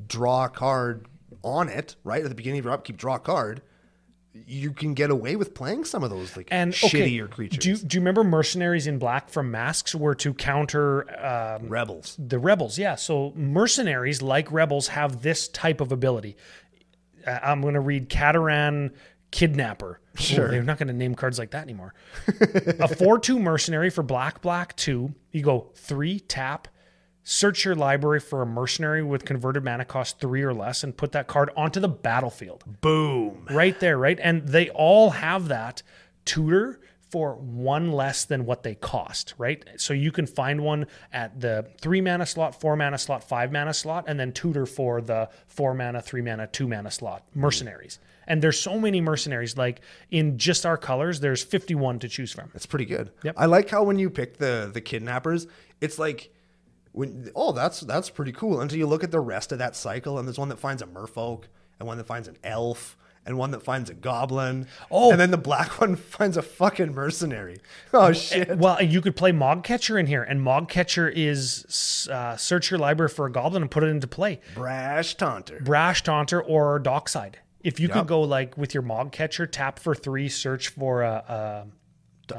draw a card on it, right? At the beginning of your upkeep, draw a card. You can get away with playing some of those shittier creatures. Do you remember mercenaries in black from Masks were to counter Rebels? The rebels, yeah. So mercenaries, like rebels, have this type of ability. I'm going to read Cataran Kidnapper. Sure. They're not going to name cards like that anymore. A 4/2 mercenary for black 2. You go 3, tap, search your library for a mercenary with converted mana cost 3 or less, and put that card onto the battlefield. Boom. Right there, right? And they all have that tutor for 1 less than what they cost, right? So you can find one at the 3 mana slot, 4 mana slot, 5 mana slot, and then tutor for the 4 mana, 3 mana, 2 mana slot. Mercenaries. And there's so many mercenaries. Like in just our colors, there's 51 to choose from. That's pretty good. Yep. I like how when you pick the kidnappers, it's like that's pretty cool until you look at the rest of that cycle, and there's one that finds a merfolk, and one that finds an elf, and one that finds a goblin. Oh, and then the black one finds a fucking mercenary. Oh shit. Well, you could play Mogcatcher in here, and Mogcatcher is search your library for a goblin and put it into play. Brash Taunter or Dockside. If you could go like with your Mogcatcher, tap for 3, search for a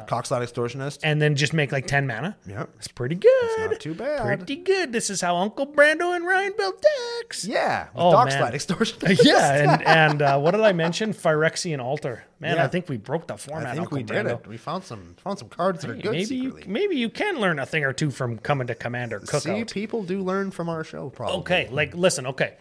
Cockslot Extortionist, and then just make like 10 mana. Yeah, it's pretty good. It's not too bad. Pretty good. This is how Uncle Brando and Ryan built decks. Yeah, Dockslide Extortionist. Yeah, and what did I mention? Phyrexian Altar. Man, I think we broke the format. I think Uncle we did Brando. it. We found some cards that are good. Maybe you can learn a thing or two from coming to Commander Cookout. See, people do learn from our show. Probably. Okay, listen. Okay.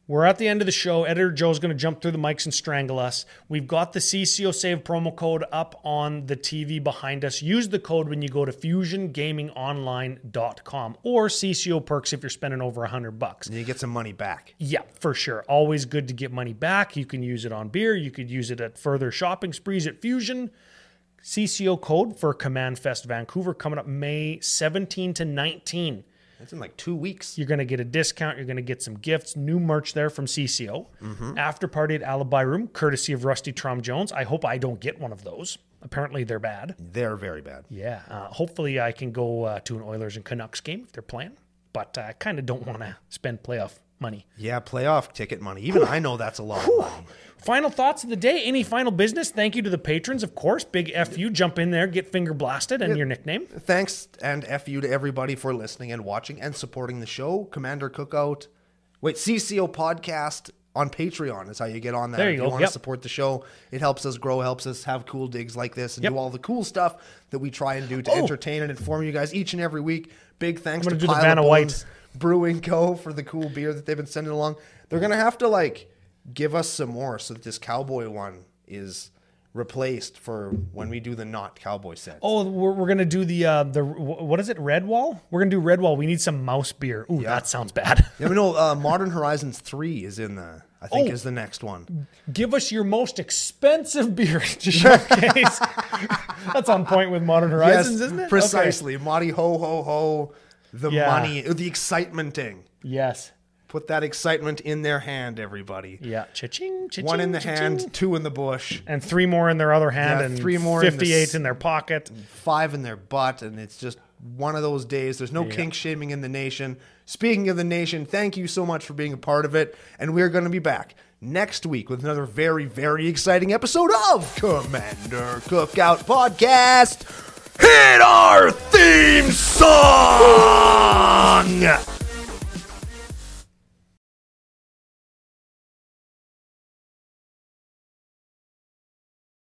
We're at the end of the show. Editor Joe's going to jump through the mics and strangle us. We've got the CCO Save promo code up on the TV behind us. Use the code when you go to fusiongamingonline.com or CCO Perks if you're spending over $100. And you get some money back. Yeah, for sure. Always good to get money back. You can use it on beer. You could use it at further shopping sprees at Fusion. CCO code for CommandFest Vancouver coming up May 17 to 19. That's in like 2 weeks. You're going to get a discount. You're going to get some gifts, new merch there from CCO. After party at Alibi Room, courtesy of Rusty Trom Jones. I hope I don't get one of those. Apparently, they're bad. They're very bad. Yeah. Hopefully, I can go to an Oilers and Canucks game if they're playing. But I kind of don't want to spend playoff money. Yeah, playoff ticket money. Even I know that's a lot of money. Final thoughts of the day. Any final business? Thank you to the patrons, of course. Big FU. Jump in there, get finger blasted, and your nickname. Thanks and FU to everybody for listening and watching and supporting the show. Commander Cookout. CCO Podcast on Patreon is how you get on that. There you if go. You want to support the show. It helps us grow, helps us have cool digs like this, and do all the cool stuff that we try and do to entertain and inform you guys each and every week. Big thanks to do the Pile Vanna of White Bones Brewing Co. for the cool beer that they've been sending along. They're going to have to give us some more so that this cowboy one is replaced for when we do the not cowboy sets. Oh, we're going to do the what is it, Redwall? We're going to do Redwall. We need some mouse beer. Ooh, that sounds bad. Yeah, we know Modern Horizons 3 is in the, I think is the next one. Give us your most expensive beer to showcase. That's on point with Modern Horizons, isn't it? Precisely. Okay. Monty ho ho ho. The money, the excitementing. Yes. Put that excitement in their hand, everybody. Yeah. Cha-ching, cha-ching, one in the cha-ching. hand, 2 in the bush. And 3 more in their other hand, and 3 more 58 in their pocket. 5 in their butt, and it's just one of those days. There's no kink shaming in the nation. Speaking of the nation, thank you so much for being a part of it, and we're going to be back next week with another very, very exciting episode of Commander Cookout Podcast. Hit our theme song!